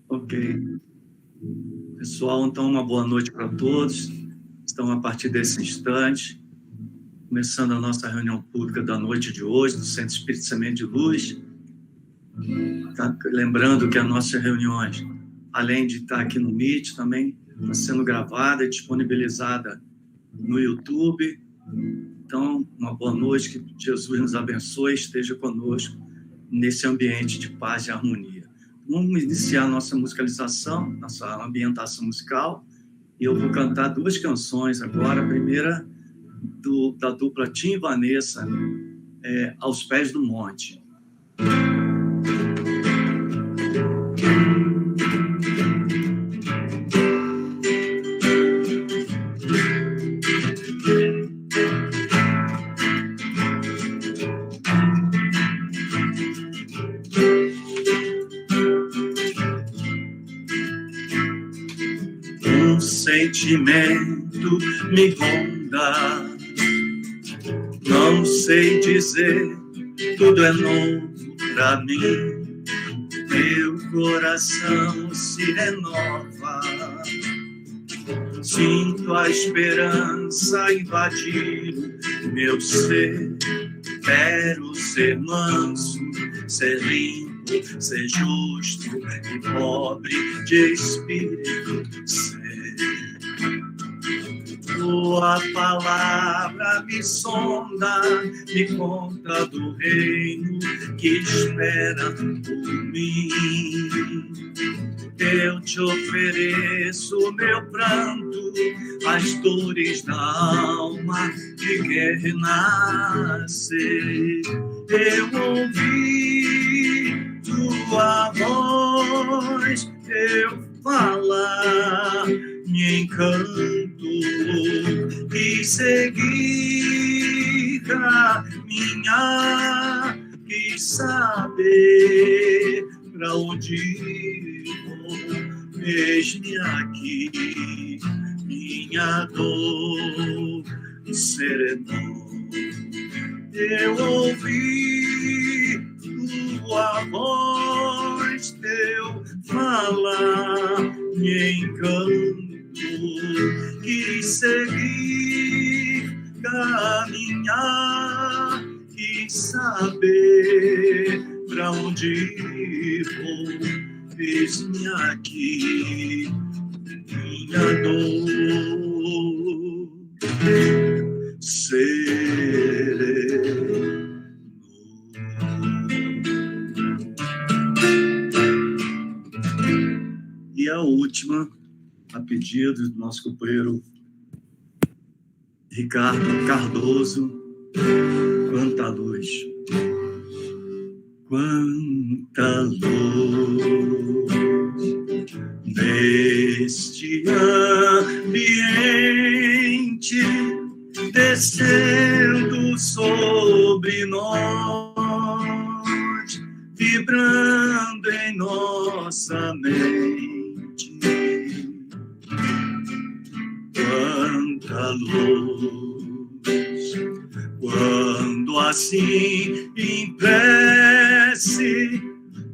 Ok. Pessoal, então, uma boa noite para todos. Então, a partir desse instante, começando a nossa reunião pública da noite de hoje, do Centro Espírita Semente de Luz. Tá? Lembrando que as nossas reuniões, além de estar aqui no Meet, também está sendo gravada e disponibilizada no YouTube. Então, uma boa noite, que Jesus nos abençoe e esteja conosco nesse ambiente de paz e harmonia. Vamos iniciar nossa musicalização, nossa ambientação musical, e eu vou cantar duas canções agora. A primeira da dupla Tim e Vanessa, Aos Pés do Monte. Um sentimento me ronda, não sei dizer, tudo é novo pra mim. Meu coração se renova, sinto a esperança invadir meu ser. Quero ser manso, ser limpo, ser justo e pobre de espírito. Tua palavra me sonda, me conta do reino que espera por mim. Eu te ofereço meu pranto, as dores da alma que quer nascer. Eu ouvi tua voz, eu falar, me encanto e seguir caminhar, quis saber pra onde ir. Eis-me aqui, minha dor serenou. Eu ouvi tua voz, teu falar, me encanto, quis seguir, caminhar, quis saber pra onde vou. Eis-me aqui, minha dor sereno. E a última, a pedido do nosso companheiro Ricardo Cardoso, Quanta Luz. Quanta luz neste ambiente, descendo sobre nós, vibrando em nossa mente. Quanta luz, quando assim em prece,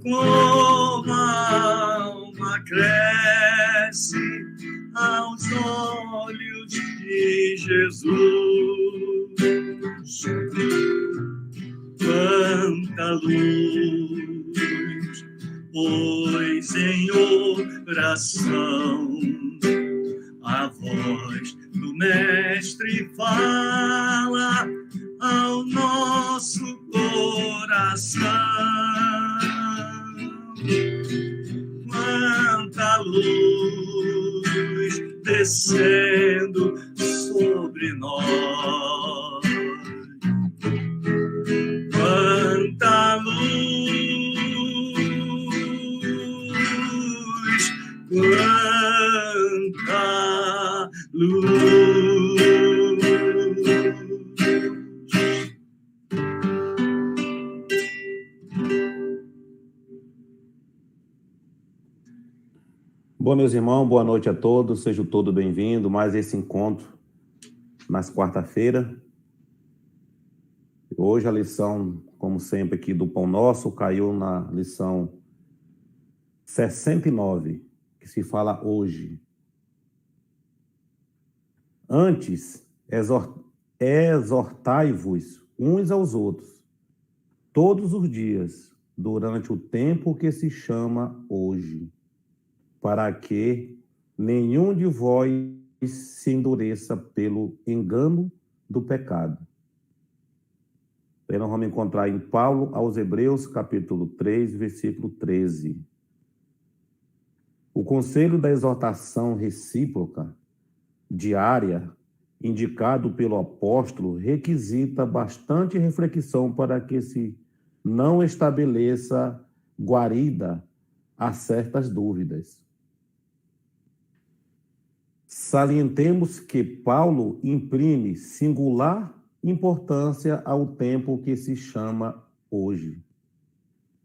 como a alma cresce aos olhos de Jesus. Quanta luz, pois em oração a voz do Mestre fala ao nosso coração. Quanta luz descendo sobre nós. Quanta luz, quanta luz. Bom, meus irmãos, boa noite a todos, sejam todos bem-vindos, mais esse encontro, mais quarta-feira. Hoje a lição, como sempre, aqui do Pão Nosso, caiu na lição 69, que se fala hoje. Antes, exortai-vos uns aos outros, todos os dias, durante o tempo que se chama hoje, para que nenhum de vós se endureça pelo engano do pecado. Aí nós vamos encontrar em Paulo aos Hebreus, capítulo 3, versículo 13. O conselho da exortação recíproca, diária, indicado pelo apóstolo, requisita bastante reflexão para que se não estabeleça guarida a certas dúvidas. Salientemos que Paulo imprime singular importância ao tempo que se chama hoje,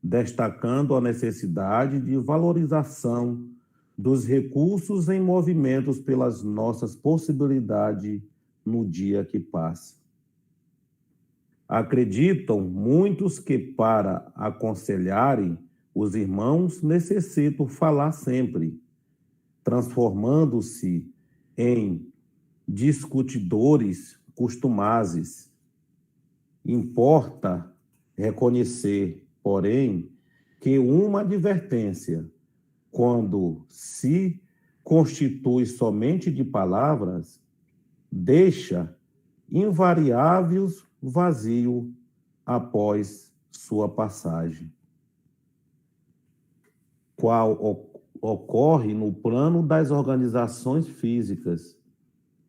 destacando a necessidade de valorização dos recursos em movimentos pelas nossas possibilidades no dia que passa. Acreditam muitos que para aconselharem os irmãos necessitam falar sempre, transformando-se em discutidores costumazes. Importa reconhecer, porém, que uma advertência, quando se constitui somente de palavras, deixa invariáveis vazio após sua passagem, qual ocorre no plano das organizações físicas.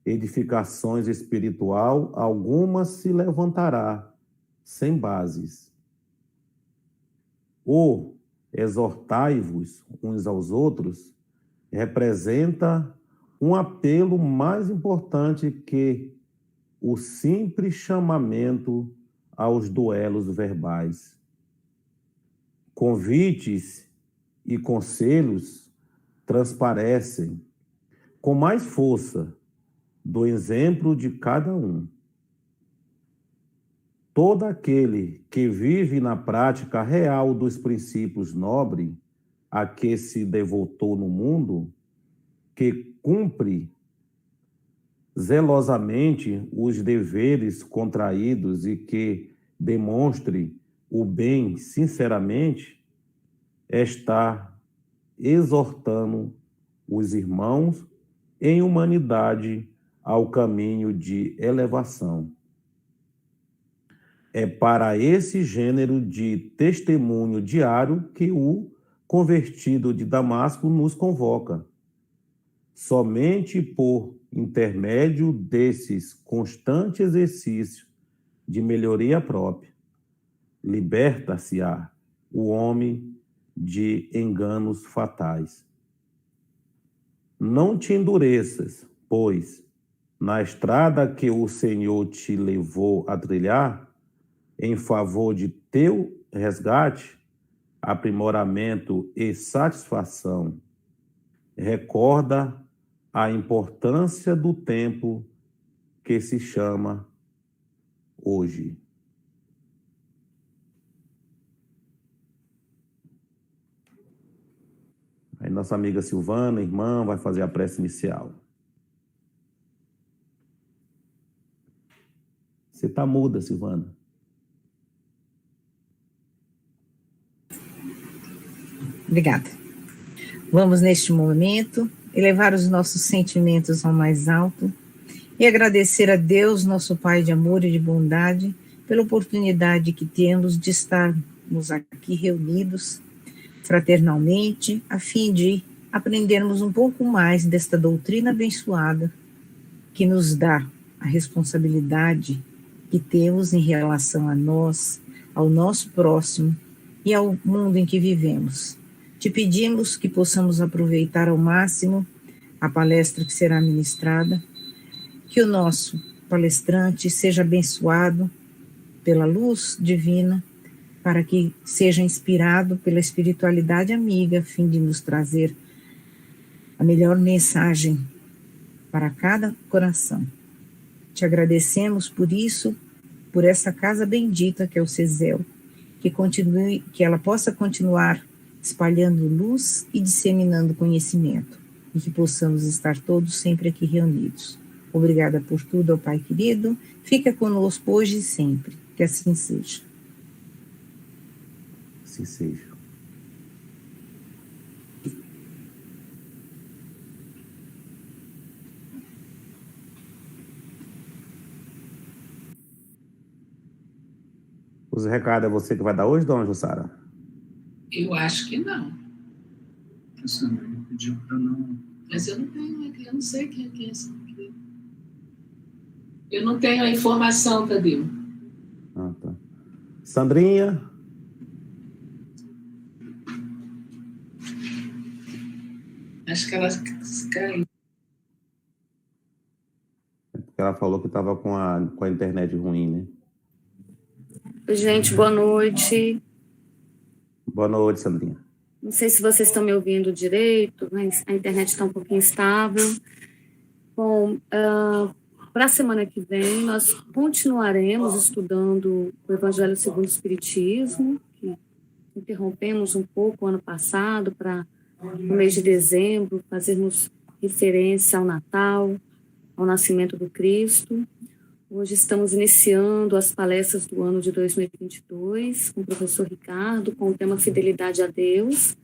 Edificações espiritual, algumas se levantará sem bases. O exortai-vos uns aos outros representa um apelo mais importante que o simples chamamento aos duelos verbais. Convites e conselhos transparecem com mais força do exemplo de cada um. Todo aquele que vive na prática real dos princípios nobres a que se devotou no mundo, que cumpre zelosamente os deveres contraídos e que demonstre o bem sinceramente, está exortando os irmãos em humanidade ao caminho de elevação. É para esse gênero de testemunho diário que o convertido de Damasco nos convoca. Somente por intermédio desses constantes exercícios de melhoria própria, liberta-se-á o homem de enganos fatais. Não te endureças, pois, na estrada que o Senhor te levou a trilhar, em favor de teu resgate, aprimoramento e satisfação. Recorda a importância do tempo que se chama hoje. Aí nossa amiga Silvana, irmã, vai fazer a prece inicial. Você está muda, Silvana. Obrigada. Vamos, neste momento, elevar os nossos sentimentos ao mais alto e agradecer a Deus, nosso Pai de amor e de bondade, pela oportunidade que temos de estarmos aqui reunidos fraternalmente, a fim de aprendermos um pouco mais desta doutrina abençoada que nos dá a responsabilidade que temos em relação a nós, ao nosso próximo e ao mundo em que vivemos. Te pedimos que possamos aproveitar ao máximo a palestra que será ministrada, que o nosso palestrante seja abençoado pela luz divina, para que seja inspirado pela espiritualidade amiga, a fim de nos trazer a melhor mensagem para cada coração. Te agradecemos por isso, por essa casa bendita que é o CESEL, que ela possa continuar espalhando luz e disseminando conhecimento, e que possamos estar todos sempre aqui reunidos. Obrigada por tudo, ó Pai querido. Fica conosco hoje e sempre. Que assim seja. Assim seja. Os recados é você que vai dar hoje, dona Jussara? Eu acho que não. A Sandrinha pediu para não. Mas eu não tenho, eu não sei quem é esse aqui. Eu não tenho a informação, Tadeu. Ah, tá. Sandrinha? Acho que ela caiu. Ela falou que estava com a internet ruim, né? Gente, boa noite. Boa noite, Sandrinha. Não sei se vocês estão me ouvindo direito, mas a internet está um pouquinho instável. Bom, para a semana que vem, nós continuaremos estudando o Evangelho segundo o Espiritismo, que interrompemos um pouco o ano passado para, no mês de dezembro, fazermos referência ao Natal, ao nascimento do Cristo. Hoje estamos iniciando as palestras do ano de 2022 com o professor Ricardo, com o tema Fidelidade a Deus.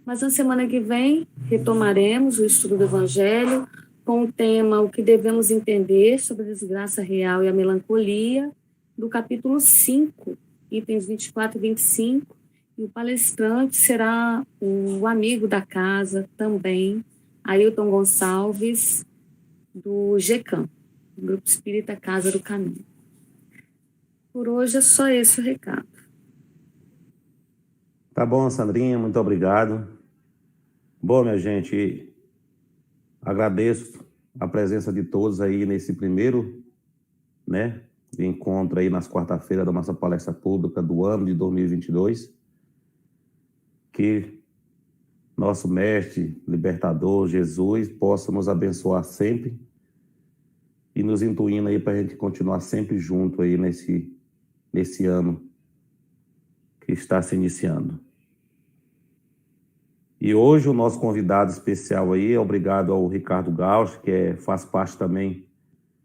Mas na semana que vem retomaremos o estudo do Evangelho com o tema O que devemos entender sobre a desgraça real e a melancolia, do capítulo 5, itens 24 e 25. E o palestrante será o amigo da casa também, Ailton Gonçalves, do GECAM. Grupo Espírita Casa do Caminho. Por hoje é só esse o recado. Tá bom, Sandrinha, muito obrigado. Bom, minha gente, agradeço a presença de todos aí nesse primeiro, né, encontro aí nas quarta-feiras da nossa palestra pública do ano de 2022. Que nosso mestre, libertador, Jesus, possa nos abençoar sempre e nos intuindo aí para a gente continuar sempre junto aí nesse ano que está se iniciando. E hoje o nosso convidado especial aí, obrigado ao Ricardo Gauch, que faz parte também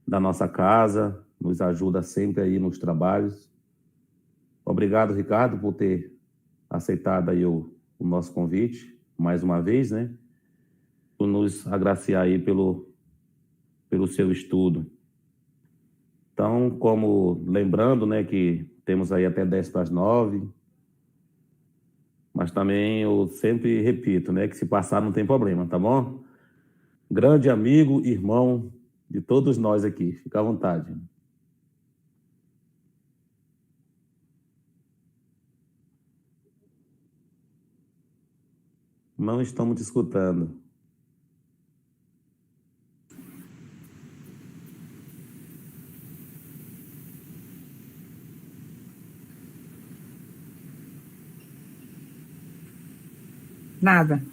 da nossa casa, nos ajuda sempre aí nos trabalhos. Obrigado, Ricardo, por ter aceitado aí o nosso convite, mais uma vez, né? Por nos agraciar aí pelo seu estudo. Então, como lembrando, né, que temos aí até 10:09, mas também eu sempre repito, né, que se passar não tem problema, tá bom? Grande amigo, irmão de todos nós aqui, fica à vontade. Não estamos te escutando. Nada.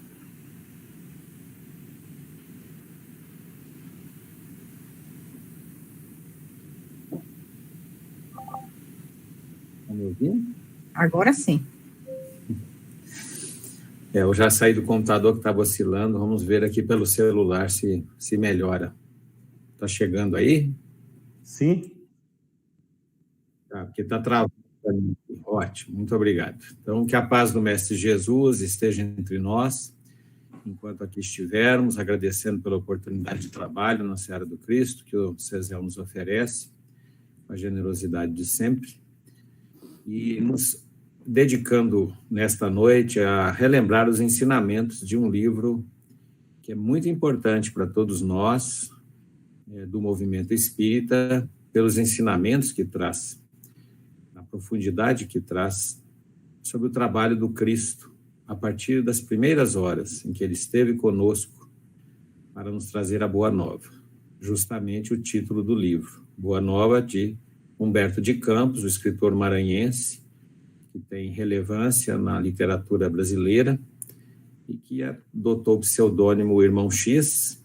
Está me ouvindo? Agora sim. Eu já saí do computador que estava oscilando. Vamos ver aqui pelo celular se melhora. Está chegando aí? Sim? Tá, porque está travando. Ótimo, muito obrigado. Então, que a paz do Mestre Jesus esteja entre nós, enquanto aqui estivermos, agradecendo pela oportunidade de trabalho na Seara do Cristo, que o CESEL nos oferece, com a generosidade de sempre, e nos dedicando nesta noite a relembrar os ensinamentos de um livro que é muito importante para todos nós, do movimento espírita, pelos ensinamentos que traz, a profundidade que traz sobre o trabalho do Cristo, a partir das primeiras horas em que ele esteve conosco para nos trazer a Boa Nova. Justamente o título do livro, Boa Nova, de Humberto de Campos, o escritor maranhense, que tem relevância na literatura brasileira e que adotou o pseudônimo Irmão X,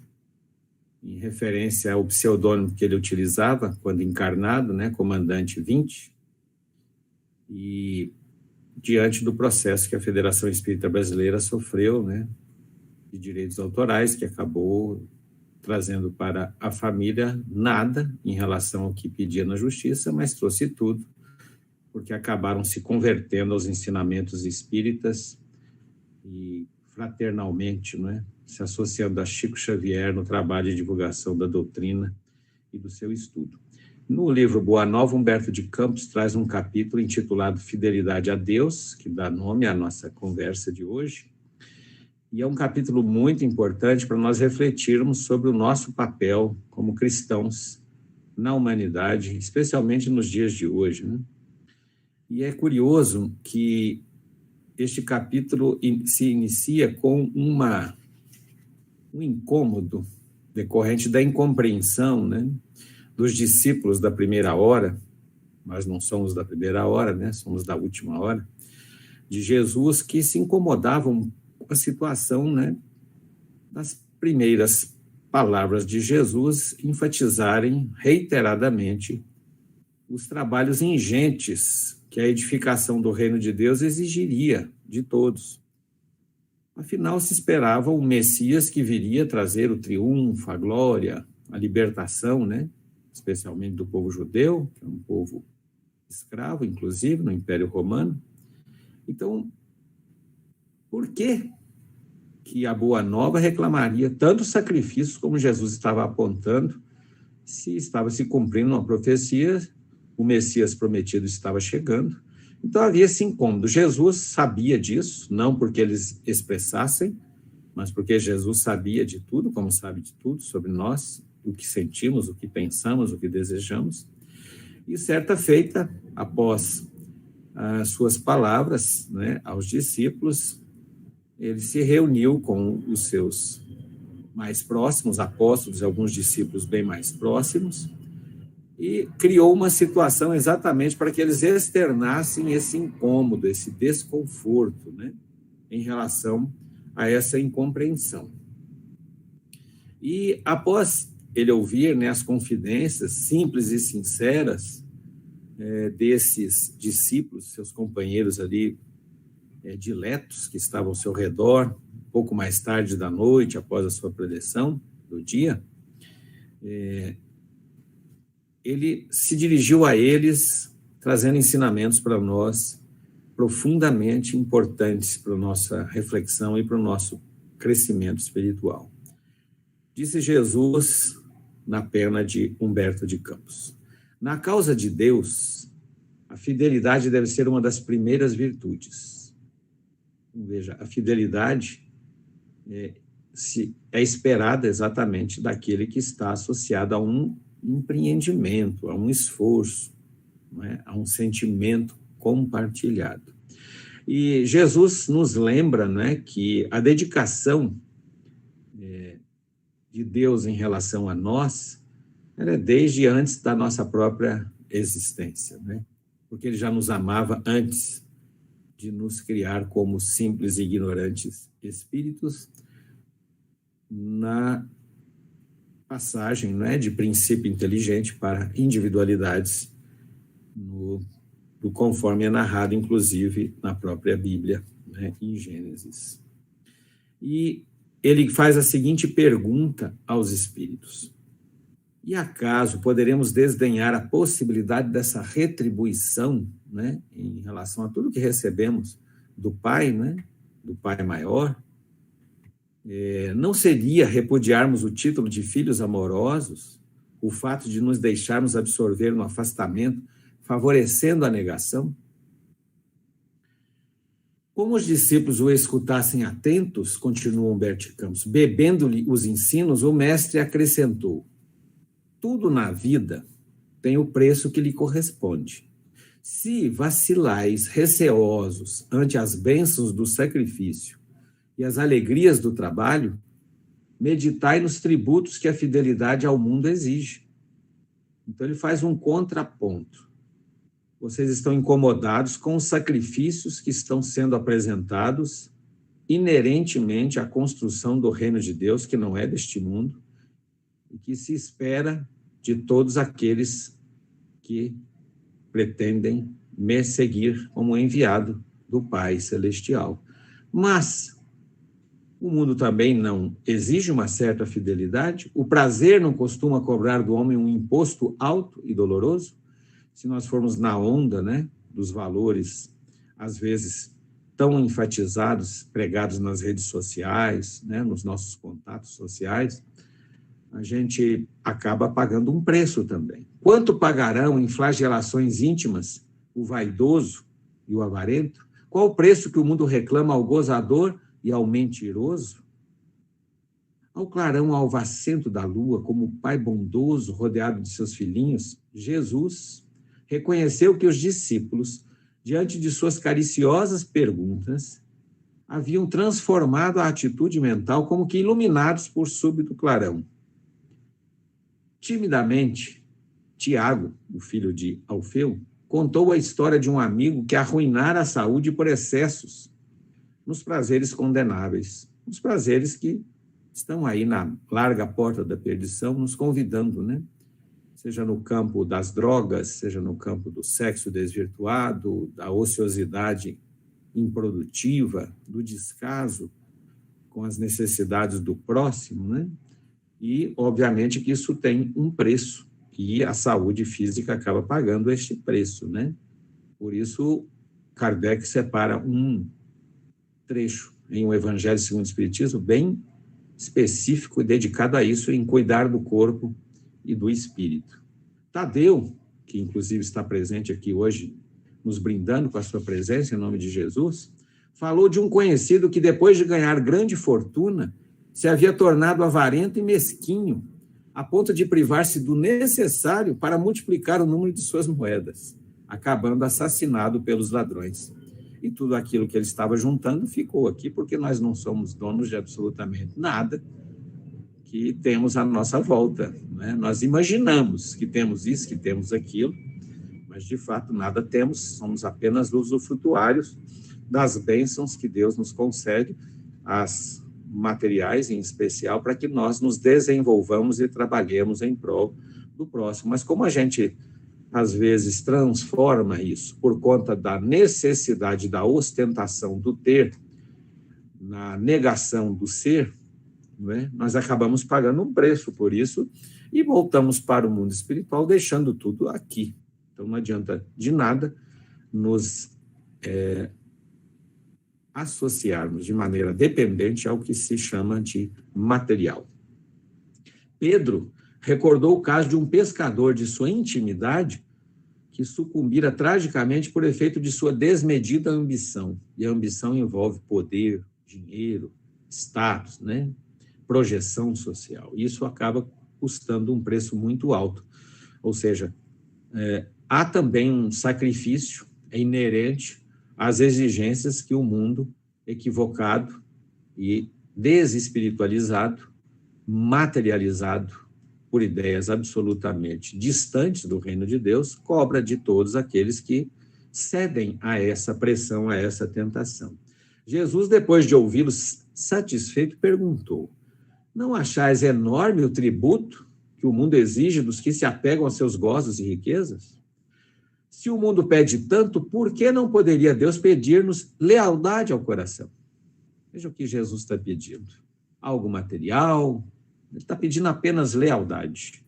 em referência ao pseudônimo que ele utilizava quando encarnado, né, Comandante 20, e diante do processo que a Federação Espírita Brasileira sofreu, né, de direitos autorais, que acabou trazendo para a família nada em relação ao que pedia na justiça, mas trouxe tudo, porque acabaram se convertendo aos ensinamentos espíritas e fraternalmente, não é? Se associando a Chico Xavier no trabalho de divulgação da doutrina e do seu estudo. No livro Boa Nova, Humberto de Campos traz um capítulo intitulado Fidelidade a Deus, que dá nome à nossa conversa de hoje, e é um capítulo muito importante para nós refletirmos sobre o nosso papel como cristãos na humanidade, especialmente nos dias de hoje, né? E é curioso que este capítulo se inicia com um incômodo decorrente da incompreensão, né, dos discípulos da primeira hora, mas não somos da primeira hora, né, somos da última hora, de Jesus, que se incomodavam com a situação, né, das primeiras palavras de Jesus enfatizarem reiteradamente os trabalhos ingentes que a edificação do reino de Deus exigiria de todos. Afinal, se esperava o Messias que viria trazer o triunfo, a glória, a libertação, né? Especialmente do povo judeu, que é um povo escravo, inclusive, no Império Romano. Então, por que a Boa Nova reclamaria tantos sacrifícios como Jesus estava apontando, se estava se cumprindo uma profecia, o Messias prometido estava chegando? Então havia esse incômodo. Jesus sabia disso, não porque eles expressassem, mas porque Jesus sabia de tudo, como sabe de tudo sobre nós, o que sentimos, o que pensamos, o que desejamos. E certa feita, após as suas palavras, né, aos discípulos, ele se reuniu com os seus mais próximos, apóstolos, alguns discípulos bem mais próximos, e criou uma situação exatamente para que eles externassem esse incômodo, esse desconforto, né, em relação a essa incompreensão. E após ele ouvir, né, as confidências simples e sinceras desses discípulos, seus companheiros ali diletos que estavam ao seu redor, pouco mais tarde da noite, após a sua preleção do dia, ele se dirigiu a eles, trazendo ensinamentos para nós profundamente importantes para a nossa reflexão e para o nosso crescimento espiritual. Disse Jesus na pena de Humberto de Campos: na causa de Deus, a fidelidade deve ser uma das primeiras virtudes. Veja, a fidelidade é esperada exatamente daquele que está associado a um empreendimento, a um esforço, não é? A um sentimento compartilhado. E Jesus nos lembra, né, que a dedicação de Deus em relação a nós é desde antes da nossa própria existência, né? Porque ele já nos amava antes de nos criar como simples e ignorantes espíritos, na passagem, né, de princípio inteligente para individualidades, do conforme é narrado, inclusive, na própria Bíblia, né, em Gênesis. E ele faz a seguinte pergunta aos espíritos: e acaso poderemos desdenhar a possibilidade dessa retribuição, né, em relação a tudo que recebemos do Pai, né, do Pai maior? Não seria repudiarmos o título de filhos amorosos, o fato de nos deixarmos absorver no afastamento, favorecendo a negação? Como os discípulos o escutassem atentos, continua Humberto de Campos, bebendo-lhe os ensinos, o mestre acrescentou: tudo na vida tem o preço que lhe corresponde. Se vacilais receosos ante as bênçãos do sacrifício e as alegrias do trabalho, meditai nos tributos que a fidelidade ao mundo exige. Então ele faz um contraponto. Vocês estão incomodados com os sacrifícios que estão sendo apresentados inerentemente à construção do reino de Deus, que não é deste mundo, e que se espera de todos aqueles que pretendem me seguir como enviado do Pai Celestial. Mas o mundo também não exige uma certa fidelidade? O prazer não costuma cobrar do homem um imposto alto e doloroso? Se nós formos na onda, né, dos valores, às vezes tão enfatizados, pregados nas redes sociais, né, nos nossos contatos sociais, a gente acaba pagando um preço também. Quanto pagarão em flagelações íntimas o vaidoso e o avarento? Qual o preço que o mundo reclama ao gozador e ao mentiroso? Ao clarão alvacento da lua, como pai bondoso rodeado de seus filhinhos, Jesus reconheceu que os discípulos, diante de suas cariciosas perguntas, haviam transformado a atitude mental como que iluminados por súbito clarão. Timidamente, Tiago, o filho de Alfeu, contou a história de um amigo que arruinara a saúde por excessos nos prazeres condenáveis, os prazeres que estão aí na larga porta da perdição, nos convidando, né? Seja no campo das drogas, seja no campo do sexo desvirtuado, da ociosidade improdutiva, do descaso com as necessidades do próximo, né? E, obviamente, que isso tem um preço, e a saúde física acaba pagando este preço, né? Por isso, Kardec separa um trecho em O Evangelho segundo o Espiritismo bem específico e dedicado a isso, em cuidar do corpo e do espírito. Tadeu, que inclusive está presente aqui hoje, nos brindando com a sua presença em nome de Jesus, falou de um conhecido que, depois de ganhar grande fortuna, se havia tornado avarento e mesquinho, a ponto de privar-se do necessário para multiplicar o número de suas moedas, acabando assassinado pelos ladrões. E tudo aquilo que ele estava juntando ficou aqui, porque nós não somos donos de absolutamente nada que temos à nossa volta, né? Nós imaginamos que temos isso, que temos aquilo, mas de fato nada temos, somos apenas usufrutuários das bênçãos que Deus nos concede, as materiais em especial, para que nós nos desenvolvamos e trabalhemos em prol do próximo. Mas como a gente, às vezes, transforma isso por conta da necessidade da ostentação do ter, na negação do ser, não é? Nós acabamos pagando um preço por isso e voltamos para o mundo espiritual, deixando tudo aqui. Então, não adianta de nada nos associarmos de maneira dependente ao que se chama de material. Pedro recordou o caso de um pescador de sua intimidade que sucumbira tragicamente por efeito de sua desmedida ambição. E a ambição envolve poder, dinheiro, status, né? Projeção social. Isso acaba custando um preço muito alto. Ou seja, há também um sacrifício inerente às exigências que o mundo equivocado e desespiritualizado, materializado por ideias absolutamente distantes do reino de Deus, cobra de todos aqueles que cedem a essa pressão, a essa tentação. Jesus, depois de ouvi-los satisfeito, perguntou: não achais enorme o tributo que o mundo exige dos que se apegam a seus gozos e riquezas? Se o mundo pede tanto, por que não poderia Deus pedir-nos lealdade ao coração? Veja o que Jesus está pedindo. Algo material, ele está pedindo apenas lealdade.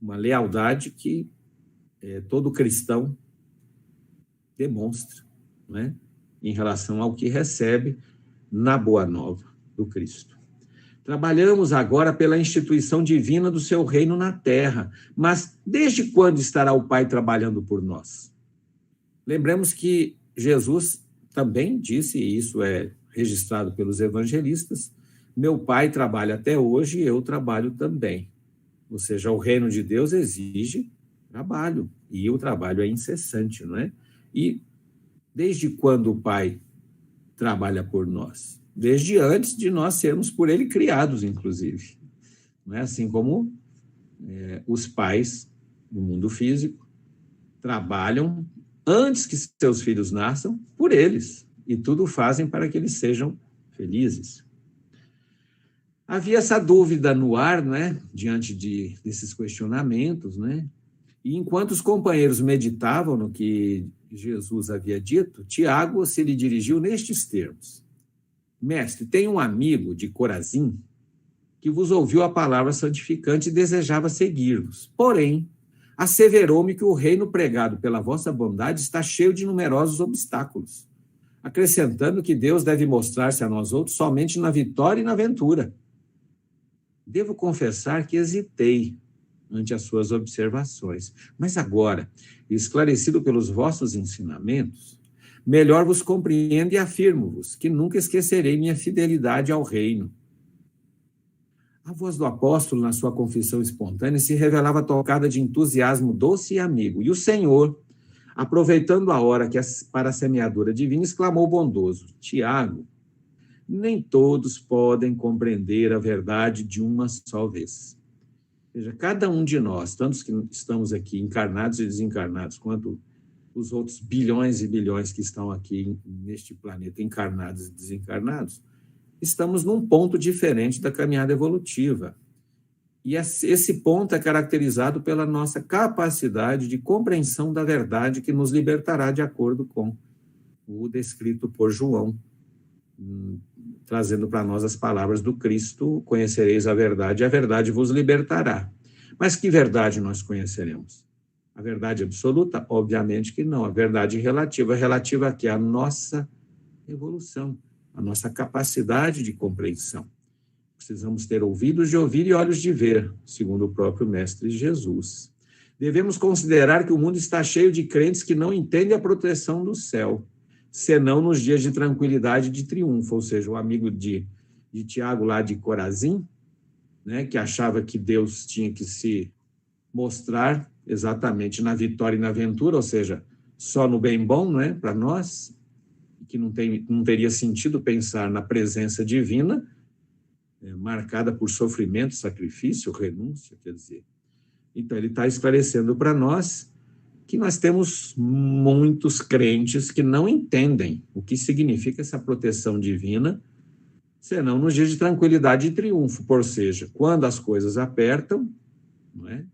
Uma lealdade que todo cristão demonstra, né, em relação ao que recebe na boa nova do Cristo. Trabalhamos agora pela instituição divina do seu reino na terra, mas desde quando estará o Pai trabalhando por nós? Lembremos que Jesus também disse, e isso é registrado pelos evangelistas: meu Pai trabalha até hoje e eu trabalho também. Ou seja, o reino de Deus exige trabalho, e o trabalho é incessante, não é? E desde quando o Pai trabalha por nós? Desde antes de nós sermos por ele criados, inclusive. Não é? Assim como os pais no mundo físico trabalham antes que seus filhos nasçam por eles, e tudo fazem para que eles sejam felizes. Havia essa dúvida no ar, né, diante desses questionamentos, né? E enquanto os companheiros meditavam no que Jesus havia dito, Tiago se lhe dirigiu nestes termos: Mestre, tem um amigo de Corazim que vos ouviu a palavra santificante e desejava seguir-vos. Porém, asseverou-me que o reino pregado pela vossa bondade está cheio de numerosos obstáculos, acrescentando que Deus deve mostrar-se a nós outros somente na vitória e na ventura. Devo confessar que hesitei ante as suas observações, mas agora, esclarecido pelos vossos ensinamentos, melhor vos compreendo e afirmo-vos que nunca esquecerei minha fidelidade ao reino. A voz do apóstolo, na sua confissão espontânea, se revelava tocada de entusiasmo doce e amigo, e o Senhor, aproveitando a hora para a semeadura divina, exclamou bondoso: Tiago, nem todos podem compreender a verdade de uma só vez. Veja, cada um de nós, tanto os que estamos aqui encarnados e desencarnados, quanto os outros bilhões e bilhões que estão aqui neste planeta, encarnados e desencarnados, estamos num ponto diferente da caminhada evolutiva. E esse ponto é caracterizado pela nossa capacidade de compreensão da verdade que nos libertará de acordo com o descrito por João, trazendo para nós as palavras do Cristo: conhecereis a verdade, e a verdade vos libertará. Mas que verdade nós conheceremos? A verdade absoluta? Obviamente que não. A verdade relativa aqui à nossa evolução, a nossa capacidade de compreensão. Precisamos ter ouvidos de ouvir e olhos de ver, segundo o próprio Mestre Jesus. Devemos considerar que o mundo está cheio de crentes que não entendem a proteção do céu, senão nos dias de tranquilidade e de triunfo. Ou seja, o amigo de Tiago lá de Corazim, né, que achava que Deus tinha que se mostrar exatamente na vitória e na ventura, ou seja, só no bem bom, né, para nós, que não teria sentido pensar na presença divina, marcada por sofrimento, sacrifício, renúncia, quer dizer. Então, ele está esclarecendo para nós que nós temos muitos crentes que não entendem o que significa essa proteção divina, senão nos dias de tranquilidade e triunfo, ou seja, quando as coisas apertam, não é?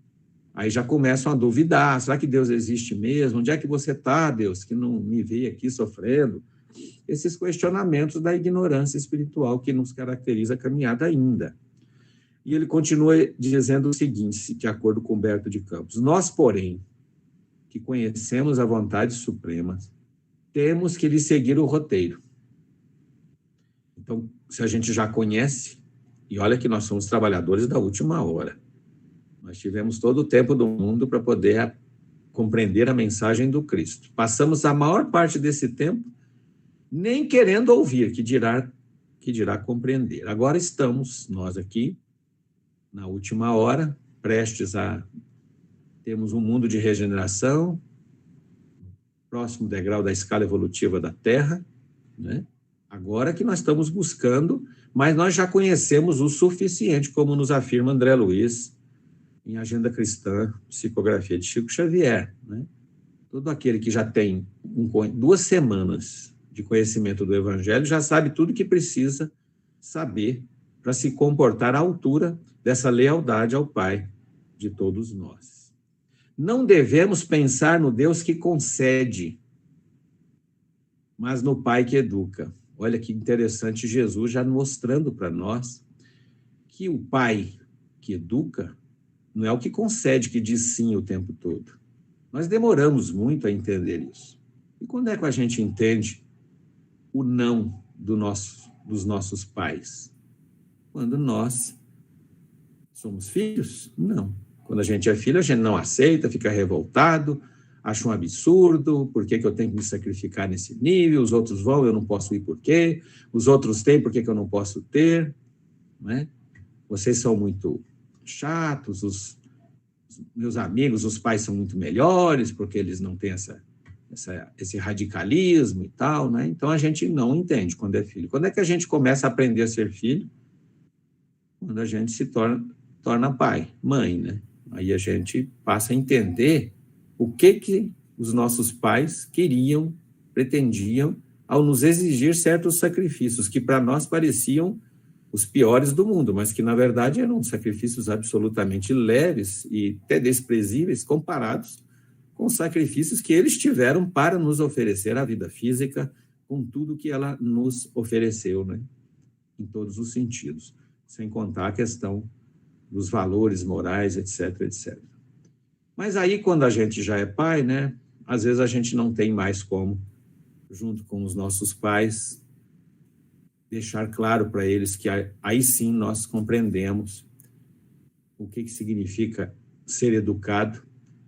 Aí já começam a duvidar: será que Deus existe mesmo? Onde é que você está, Deus, que não me vê aqui sofrendo? Esses questionamentos da ignorância espiritual que nos caracteriza a caminhada ainda. E ele continua dizendo o seguinte, de acordo com Humberto de Campos: nós, porém, que conhecemos a vontade suprema, temos que lhe seguir o roteiro. Então, se a gente já conhece, e olha que nós somos trabalhadores da última hora, nós tivemos todo o tempo do mundo para poder compreender a mensagem do Cristo. Passamos a maior parte desse tempo nem querendo ouvir, que dirá compreender. Agora estamos, nós aqui, na última hora, prestes a termos um mundo de regeneração, próximo degrau da escala evolutiva da Terra, né? Agora que nós estamos buscando, mas nós já conhecemos o suficiente, como nos afirma André Luiz, em Agenda Cristã, Psicografia de Chico Xavier, né? Todo aquele que já tem 2 semanas de conhecimento do Evangelho já sabe tudo que precisa saber para se comportar à altura dessa lealdade ao Pai de todos nós. Não devemos pensar no Deus que concede, mas no Pai que educa. Olha que interessante, Jesus já mostrando para nós que o Pai que educa não é o que concede, que diz sim o tempo todo. Nós demoramos muito a entender isso. E quando é que a gente entende o não dos nossos pais? Quando nós somos filhos? Não. Quando a gente é filho, a gente não aceita, fica revoltado, acha um absurdo: por que eu tenho que me sacrificar nesse nível? Os outros vão, eu não posso ir por quê? Os outros têm, por que eu não posso ter? Não é? Vocês são muito chatos, os meus amigos, os pais são muito melhores, porque eles não têm esse radicalismo e tal, né? Então a gente não entende quando é filho. Quando é que a gente começa a aprender a ser filho? Quando a gente se torna pai, mãe, né? Aí a gente passa a entender o que os nossos pais queriam, pretendiam, ao nos exigir certos sacrifícios que para nós pareciam os piores do mundo, mas que, na verdade, eram sacrifícios absolutamente leves e até desprezíveis comparados com os sacrifícios que eles tiveram para nos oferecer a vida física, com tudo que ela nos ofereceu, né? Em todos os sentidos, sem contar a questão dos valores morais, etc, etc. Mas aí, quando a gente já é pai, né, às vezes a gente não tem mais como, junto com os nossos pais, deixar claro para eles que aí sim nós compreendemos o que significa ser educado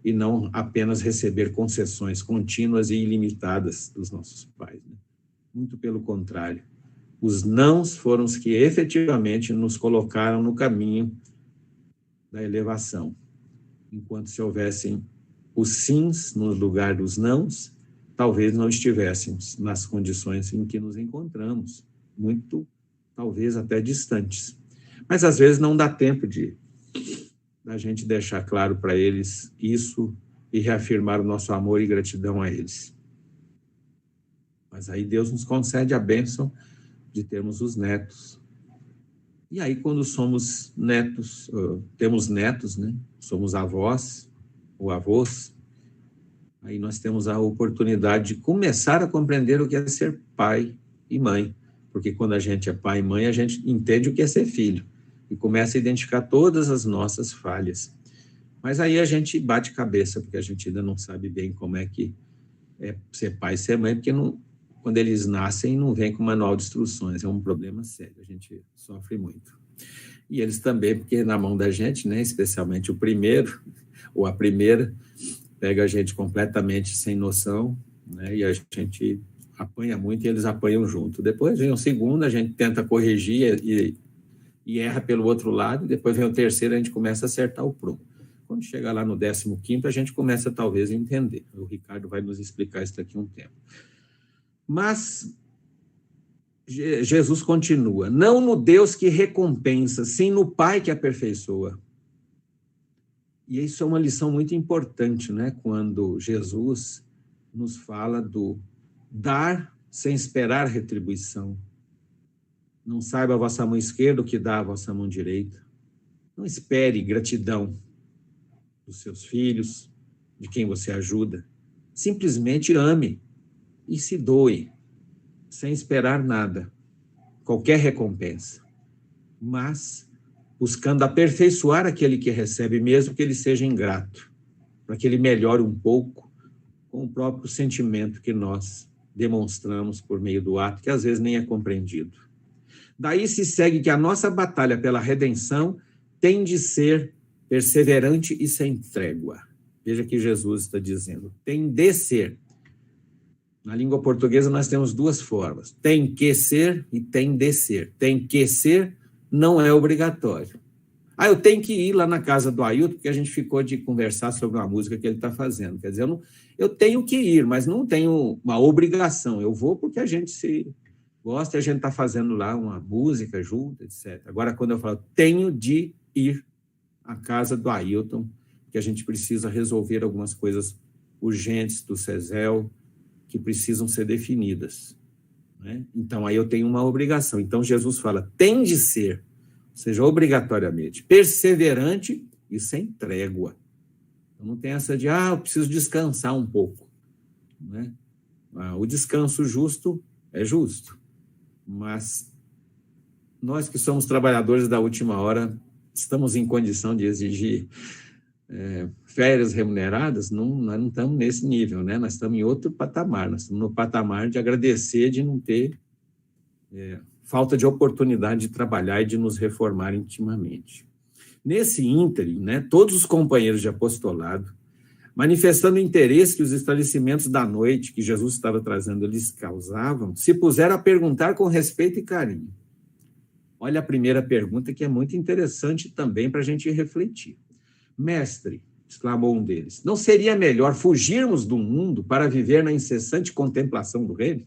e não apenas receber concessões contínuas e ilimitadas dos nossos pais, né? Muito pelo contrário. Os nãos foram os que efetivamente nos colocaram no caminho da elevação. Enquanto se houvessem os sims no lugar dos nãos, talvez não estivéssemos nas condições em que nos encontramos, muito, talvez até distantes. Mas às vezes não dá tempo da gente deixar claro para eles isso e reafirmar o nosso amor e gratidão a eles. Mas aí Deus nos concede a bênção de termos os netos. E aí, quando somos netos, temos netos, né? Somos avós ou avós, aí nós temos a oportunidade de começar a compreender o que é ser pai e mãe. Porque quando a gente é pai e mãe, a gente entende o que é ser filho e começa a identificar todas as nossas falhas. Mas aí a gente bate cabeça, porque a gente ainda não sabe bem como é que é ser pai e ser mãe, porque não, quando eles nascem, não vem com manual de instruções, é um problema sério, a gente sofre muito. E eles também, porque na mão da gente, né, especialmente o primeiro ou a primeira, pega a gente completamente sem noção, né, e a gente apanha muito e eles apanham junto. Depois vem o segundo, a gente tenta corrigir e erra pelo outro lado, e depois vem o terceiro, a gente começa a acertar o prumo. Quando chegar lá no 15º, a gente começa talvez a entender. O Ricardo vai nos explicar isso daqui a um tempo. Mas Jesus continua, não no Deus que recompensa, sim no Pai que aperfeiçoa. E isso é uma lição muito importante, né? Quando Jesus nos fala do dar sem esperar retribuição. Não saiba a vossa mão esquerda o que dá a vossa mão direita. Não espere gratidão dos seus filhos, de quem você ajuda. Simplesmente ame e se doe, sem esperar nada, qualquer recompensa, mas buscando aperfeiçoar aquele que recebe, mesmo que ele seja ingrato, para que ele melhore um pouco com o próprio sentimento que nós demonstramos por meio do ato, que às vezes nem é compreendido. Daí se segue que a nossa batalha pela redenção tem de ser perseverante e sem trégua. Veja que Jesus está dizendo, tem de ser. Na língua portuguesa nós temos duas formas, tem que ser e tem de ser. Tem que ser não é obrigatório. Eu tenho que ir lá na casa do Ailton, porque a gente ficou de conversar sobre uma música que ele está fazendo. Quer dizer, eu tenho que ir, mas não tenho uma obrigação. Eu vou porque a gente se gosta e a gente está fazendo lá uma música junto, etc. Agora, quando eu falo, tenho de ir à casa do Ailton, que a gente precisa resolver algumas coisas urgentes do CESEL, que precisam ser definidas, né? Então, aí eu tenho uma obrigação. Então, Jesus fala, tem de ser, ou seja, obrigatoriamente, perseverante e sem trégua. Então, não tem essa de, eu preciso descansar um pouco, né? O descanso justo é justo, mas nós que somos trabalhadores da última hora, estamos em condição de exigir férias remuneradas, nós não estamos nesse nível, né? Nós estamos em outro patamar, nós estamos no patamar de agradecer de não ter falta de oportunidade de trabalhar e de nos reformar intimamente. Nesse ínterim, né, todos os companheiros de apostolado, manifestando o interesse que os estabelecimentos da noite que Jesus estava trazendo lhes causavam, se puseram a perguntar com respeito e carinho. Olha a primeira pergunta, que é muito interessante também para a gente refletir. Mestre, exclamou um deles, não seria melhor fugirmos do mundo para viver na incessante contemplação do reino?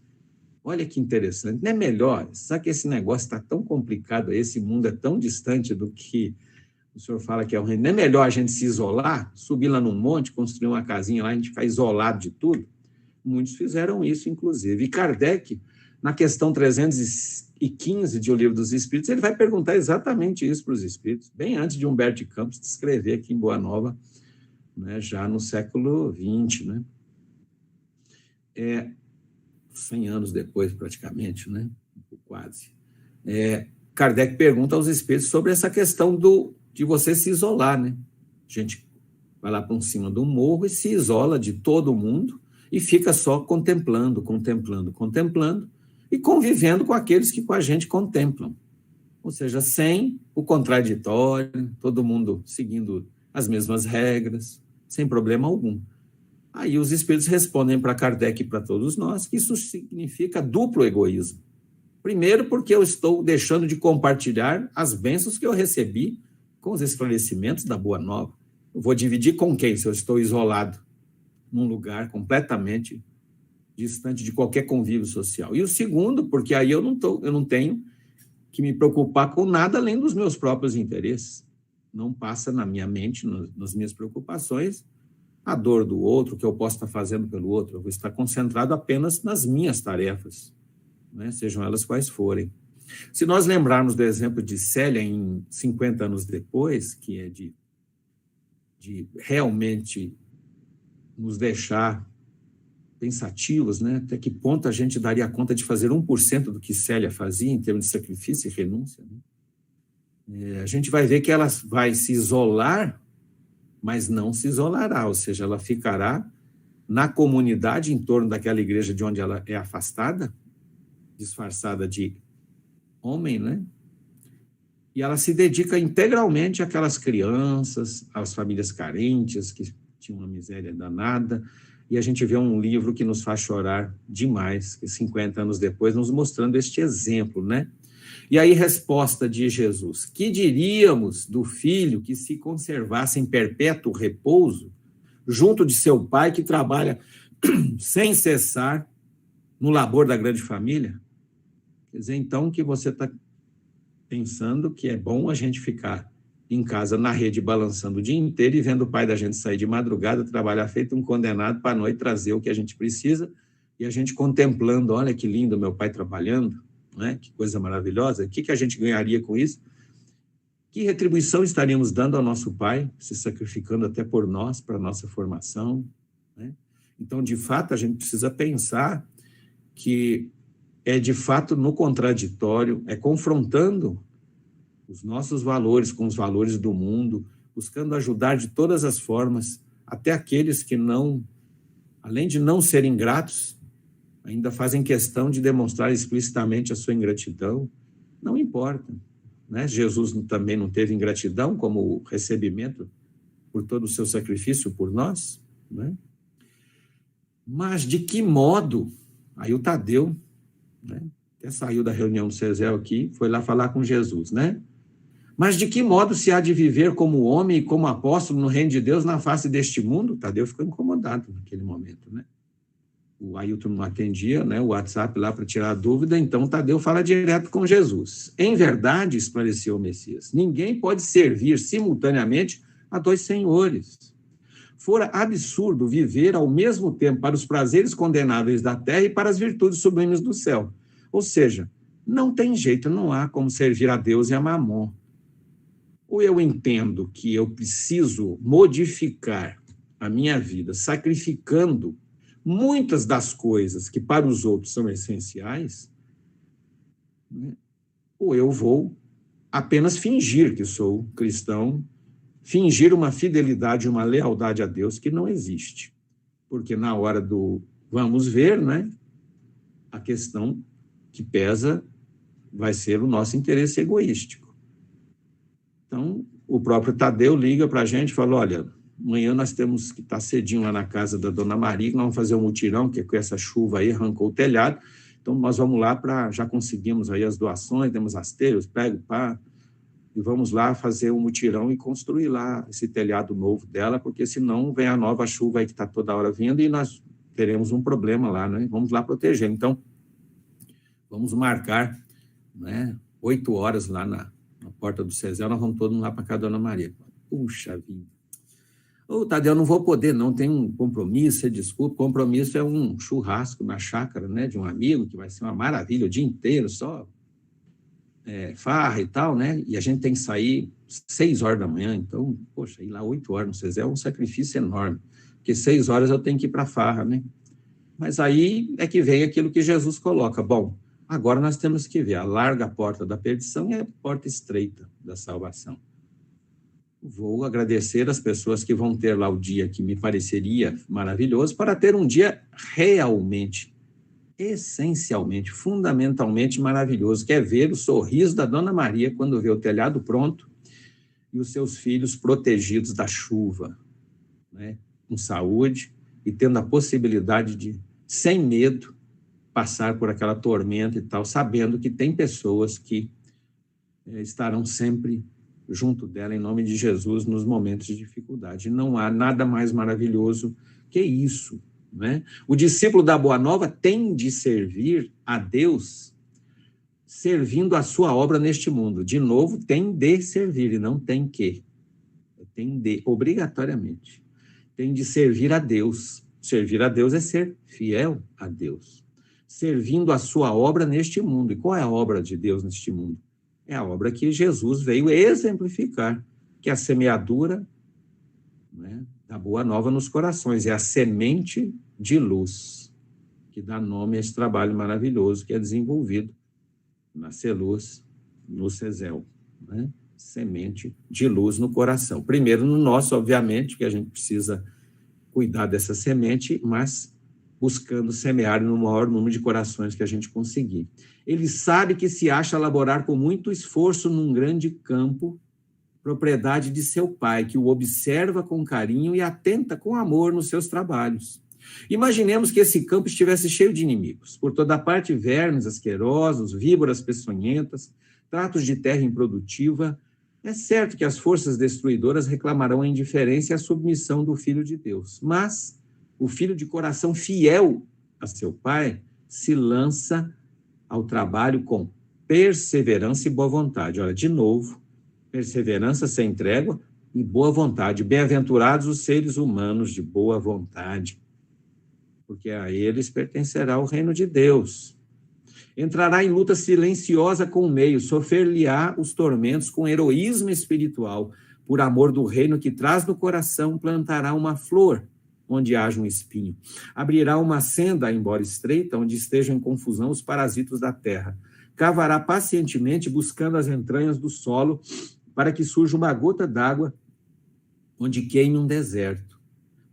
Olha que interessante, não é melhor? Sabe que esse negócio está tão complicado, esse mundo é tão distante do que o senhor fala que é o reino, não é melhor a gente se isolar, subir lá num monte, construir uma casinha lá, a gente ficar isolado de tudo? Muitos fizeram isso, inclusive. E Kardec na questão 315 de O Livro dos Espíritos, ele vai perguntar exatamente isso para os espíritos, bem antes de Humberto de Campos escrever aqui em Boa Nova, né, já no século XX, né? 100 anos depois, praticamente, né? Quase. Kardec pergunta aos espíritos sobre essa questão de você se isolar, né? A gente vai lá para cima do morro e se isola de todo mundo e fica só contemplando e convivendo com aqueles que com a gente contemplam. Ou seja, sem o contraditório, todo mundo seguindo as mesmas regras, sem problema algum. Aí os espíritos respondem para Kardec e para todos nós que isso significa duplo egoísmo. Primeiro, porque eu estou deixando de compartilhar as bênçãos que eu recebi com os esclarecimentos da Boa Nova. Eu vou dividir com quem se eu estou isolado num lugar completamente distante de qualquer convívio social? E o segundo, porque aí eu não tenho que me preocupar com nada além dos meus próprios interesses. Não passa na minha mente, nas minhas preocupações, a dor do outro, o que eu posso estar fazendo pelo outro. Eu vou estar concentrado apenas nas minhas tarefas, né? Sejam elas quais forem. Se nós lembrarmos do exemplo de Célia em 50 anos depois, que é de realmente nos deixar pensativos, né? Até que ponto a gente daria conta de fazer 1% do que Célia fazia em termos de sacrifício e renúncia, né? A gente vai ver que ela vai se isolar, mas não se isolará, ou seja, ela ficará na comunidade em torno daquela igreja de onde ela é afastada, disfarçada de homem, né? E ela se dedica integralmente àquelas crianças, às famílias carentes, que tinham uma miséria danada, e a gente vê um livro que nos faz chorar demais, 50 anos depois, nos mostrando este exemplo, né? E aí, resposta de Jesus: que diríamos do filho que se conservasse em perpétuo repouso junto de seu pai que trabalha sem cessar no labor da grande família? Quer dizer, então, que você está pensando que é bom a gente ficar em casa na rede balançando o dia inteiro e vendo o pai da gente sair de madrugada, trabalhar feito um condenado para a noite trazer o que a gente precisa e a gente contemplando, olha que lindo meu pai trabalhando, né? Que coisa maravilhosa, o que a gente ganharia com isso? Que retribuição estaríamos dando ao nosso pai, se sacrificando até por nós, para a nossa formação, né? Então, de fato, a gente precisa pensar que é, de fato, no contraditório, é confrontando os nossos valores com os valores do mundo, buscando ajudar de todas as formas, até aqueles que não, além de não serem gratos, ainda fazem questão de demonstrar explicitamente a sua ingratidão. Não importa, né? Jesus também não teve ingratidão como recebimento por todo o seu sacrifício por nós, né? Mas de que modo? Aí o Tadeu, né, até saiu da reunião do CESEL aqui, foi lá falar com Jesus, né? Mas de que modo se há de viver como homem e como apóstolo no reino de Deus na face deste mundo? Tadeu ficou incomodado naquele momento, né? O Ailton não atendia, né, o WhatsApp lá para tirar a dúvida, então Tadeu fala direto com Jesus. Em verdade, esclareceu o Messias, ninguém pode servir simultaneamente a dois senhores. Fora absurdo viver ao mesmo tempo para os prazeres condenáveis da terra e para as virtudes sublimes do céu. Ou seja, não tem jeito, não há como servir a Deus e a Mamon. Ou eu entendo que eu preciso modificar a minha vida, sacrificando muitas das coisas que para os outros são essenciais, né? Ou eu vou apenas fingir que sou cristão, fingir uma fidelidade, uma lealdade a Deus que não existe. Porque na hora do vamos ver, né, a questão que pesa vai ser o nosso interesse egoístico. Então, o próprio Tadeu liga para a gente e fala, olha, amanhã nós temos que estar cedinho lá na casa da Dona Maria, que nós vamos fazer um mutirão, que com essa chuva aí arrancou o telhado, então nós vamos lá já conseguimos aí as doações, demos as telhas, pego, pá, e vamos lá fazer um mutirão e construir lá esse telhado novo dela, porque senão vem a nova chuva aí que está toda hora vindo e nós teremos um problema lá, né? Vamos lá proteger. Então, vamos marcar, né, 8 horas lá na porta do CESEL, nós vamos todos lá para cá, Dona Maria. Puxa vida. Ô, Tadeu, eu não vou poder, não, tem um compromisso, você desculpa, compromisso é um churrasco na chácara, né, de um amigo, que vai ser uma maravilha o dia inteiro, só farra e tal, né, e a gente tem que sair 6 horas da manhã, então, poxa, ir lá 8 horas no CESE é um sacrifício enorme, porque 6 horas eu tenho que ir para a farra, né, mas aí é que vem aquilo que Jesus coloca, bom, agora nós temos que ver a larga porta da perdição e a porta estreita da salvação. Vou agradecer as pessoas que vão ter lá o dia que me pareceria maravilhoso para ter um dia realmente, essencialmente, fundamentalmente maravilhoso, que é ver o sorriso da Dona Maria quando vê o telhado pronto e os seus filhos protegidos da chuva, né, com saúde e tendo a possibilidade de, sem medo, passar por aquela tormenta e tal, sabendo que tem pessoas que estarão sempre junto dela, em nome de Jesus, nos momentos de dificuldade. Não há nada mais maravilhoso que isso, né? O discípulo da Boa Nova tem de servir a Deus servindo a sua obra neste mundo. De novo, tem de servir, e não tem que. Tem de, obrigatoriamente. Tem de servir a Deus. Servir a Deus é ser fiel a Deus. Servindo a sua obra neste mundo. E qual é a obra de Deus neste mundo? É a obra que Jesus veio exemplificar, que é a semeadura, né, da Boa Nova nos corações, é a semente de luz, que dá nome a esse trabalho maravilhoso que é desenvolvido na CELUZ, no CESEL, né? Semente de luz no coração. Primeiro no nosso, obviamente, que a gente precisa cuidar dessa semente, mas buscando semear no maior número de corações que a gente conseguir. Ele sabe que se acha a laborar com muito esforço num grande campo, propriedade de seu pai, que o observa com carinho e atenta com amor nos seus trabalhos. Imaginemos que esse campo estivesse cheio de inimigos. Por toda parte, vermes asquerosos, víboras peçonhentas, tratos de terra improdutiva. É certo que as forças destruidoras reclamarão a indiferença e a submissão do Filho de Deus, mas o filho de coração fiel a seu pai se lança ao trabalho com perseverança e boa vontade. Olha, de novo, perseverança sem trégua e boa vontade. Bem-aventurados os seres humanos de boa vontade, porque a eles pertencerá o reino de Deus. Entrará em luta silenciosa com o meio, sofrer-lhe-á os tormentos com heroísmo espiritual. Por amor do reino que traz no coração, plantará uma flor onde haja um espinho. Abrirá uma senda, embora estreita, onde estejam em confusão os parasitos da terra. Cavará pacientemente, buscando as entranhas do solo, para que surja uma gota d'água, onde queime um deserto.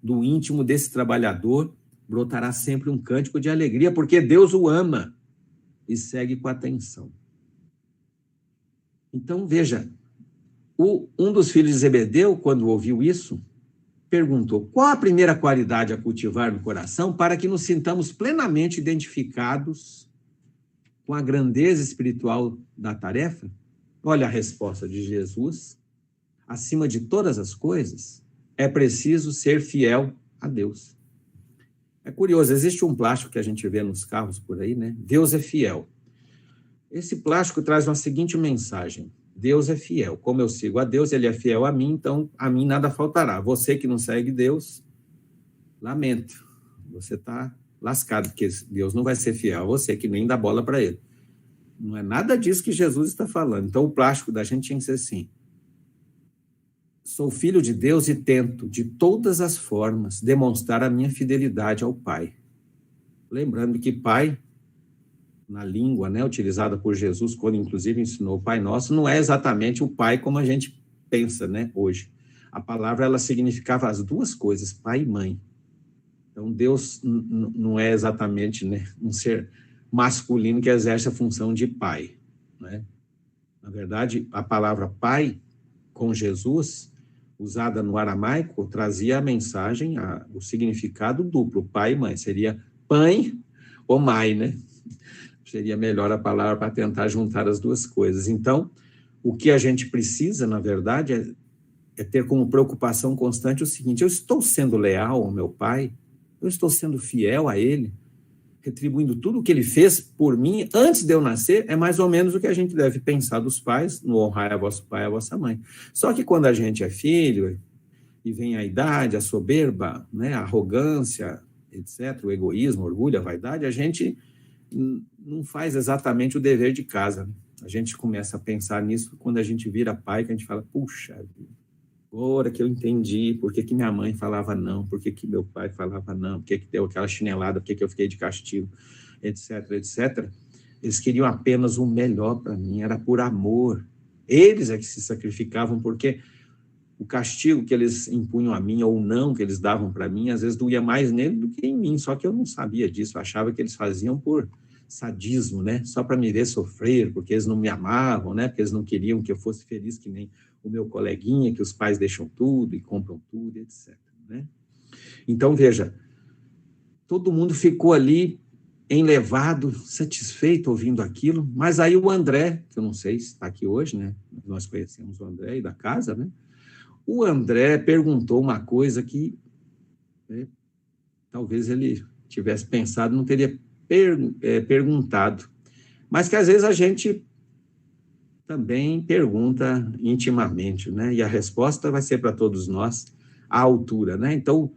Do íntimo desse trabalhador, brotará sempre um cântico de alegria, porque Deus o ama e segue com atenção. Então, veja, um dos filhos de Zebedeu, quando ouviu isso, perguntou: qual a primeira qualidade a cultivar no coração para que nos sintamos plenamente identificados com a grandeza espiritual da tarefa? Olha a resposta de Jesus: acima de todas as coisas, é preciso ser fiel a Deus. É curioso, existe um plástico que a gente vê nos carros por aí, né? Deus é fiel. Esse plástico traz uma seguinte mensagem: Deus é fiel. Como eu sigo a Deus, ele é fiel a mim, então a mim nada faltará. Você que não segue Deus, lamento. Você está lascado, porque Deus não vai ser fiel a você, que nem dá bola para ele. Não é nada disso que Jesus está falando. Então o plástico da gente tinha que ser assim: sou filho de Deus e tento, de todas as formas, demonstrar a minha fidelidade ao Pai. Lembrando que Pai, na língua, né, utilizada por Jesus, quando inclusive ensinou o Pai Nosso, não é exatamente o Pai como a gente pensa, né, hoje. A palavra, ela significava as duas coisas, pai e mãe. Então, Deus não é exatamente, né, um ser masculino que exerce a função de pai, né? Na verdade, a palavra pai, com Jesus, usada no aramaico, trazia a mensagem, o significado duplo, pai e mãe. Seria pai ou mãe, né? Seria melhor a palavra para tentar juntar as duas coisas. Então, o que a gente precisa, na verdade, é ter como preocupação constante o seguinte: eu estou sendo leal ao meu pai? Eu estou sendo fiel a ele? Retribuindo tudo o que ele fez por mim antes de eu nascer? É mais ou menos o que a gente deve pensar dos pais, no honrar a vosso pai e a vossa mãe. Só que quando a gente é filho e vem a idade, a soberba, né, a arrogância, etc., o egoísmo, o orgulho, a vaidade, a gente não faz exatamente o dever de casa. Né? A gente começa a pensar nisso quando a gente vira pai, que a gente fala, puxa, agora que eu entendi por que minha mãe falava não, por que meu pai falava não, por que deu aquela chinelada, por que eu fiquei de castigo, etc., etc. Eles queriam apenas o melhor para mim, era por amor. Eles é que se sacrificavam, porque o castigo que eles impunham a mim, ou o não que eles davam para mim, às vezes doía mais nele do que em mim, só que eu não sabia disso, eu achava que eles faziam por sadismo, né? Só para me ver sofrer, porque eles não me amavam, né? Porque eles não queriam que eu fosse feliz que nem o meu coleguinha, que os pais deixam tudo e compram tudo, etc. Né? Então, veja, todo mundo ficou ali enlevado, satisfeito ouvindo aquilo, mas aí o André, que eu não sei se está aqui hoje, né? Nós conhecemos o André e da casa, né? O André perguntou uma coisa que talvez ele tivesse pensado, não teria perguntado, mas que às vezes a gente também pergunta intimamente, né? E a resposta vai ser para todos nós à altura, né? Então,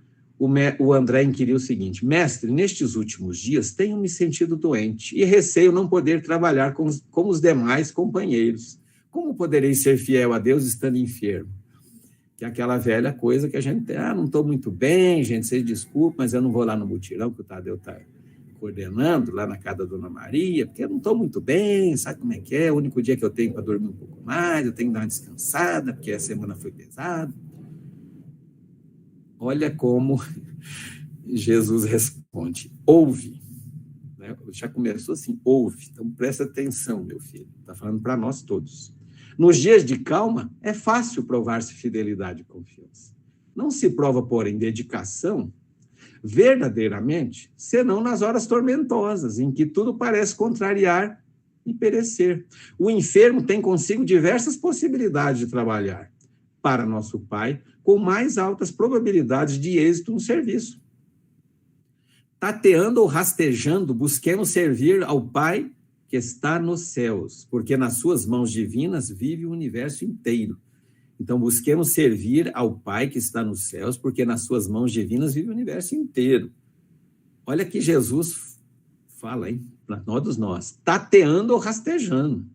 o André inquiriu o seguinte: mestre, nestes últimos dias tenho me sentido doente e receio não poder trabalhar com os demais companheiros. Como poderei ser fiel a Deus estando enfermo? Que é aquela velha coisa que a gente tem, não estou muito bem, gente, vocês desculpem, mas eu não vou lá no mutirão que o Tadeu está coordenando, lá na casa da Dona Maria, porque eu não estou muito bem, sabe como é que é? O único dia que eu tenho para dormir um pouco mais, eu tenho que dar uma descansada, porque a semana foi pesada. Olha como Jesus responde, ouve. Né? Já começou assim, ouve. Então, presta atenção, meu filho. Está falando para nós todos. Nos dias de calma, é fácil provar-se fidelidade e confiança. Não se prova, porém, dedicação verdadeiramente, senão nas horas tormentosas, em que tudo parece contrariar e perecer. O enfermo tem consigo diversas possibilidades de trabalhar para nosso Pai, com mais altas probabilidades de êxito no serviço. Tateando ou rastejando, busquemos servir ao Pai que está nos céus, porque nas suas mãos divinas vive o universo inteiro. Então, busquemos servir ao Pai que está nos céus, porque nas suas mãos divinas vive o universo inteiro. Olha que Jesus fala, hein, para todos nós, tateando ou rastejando.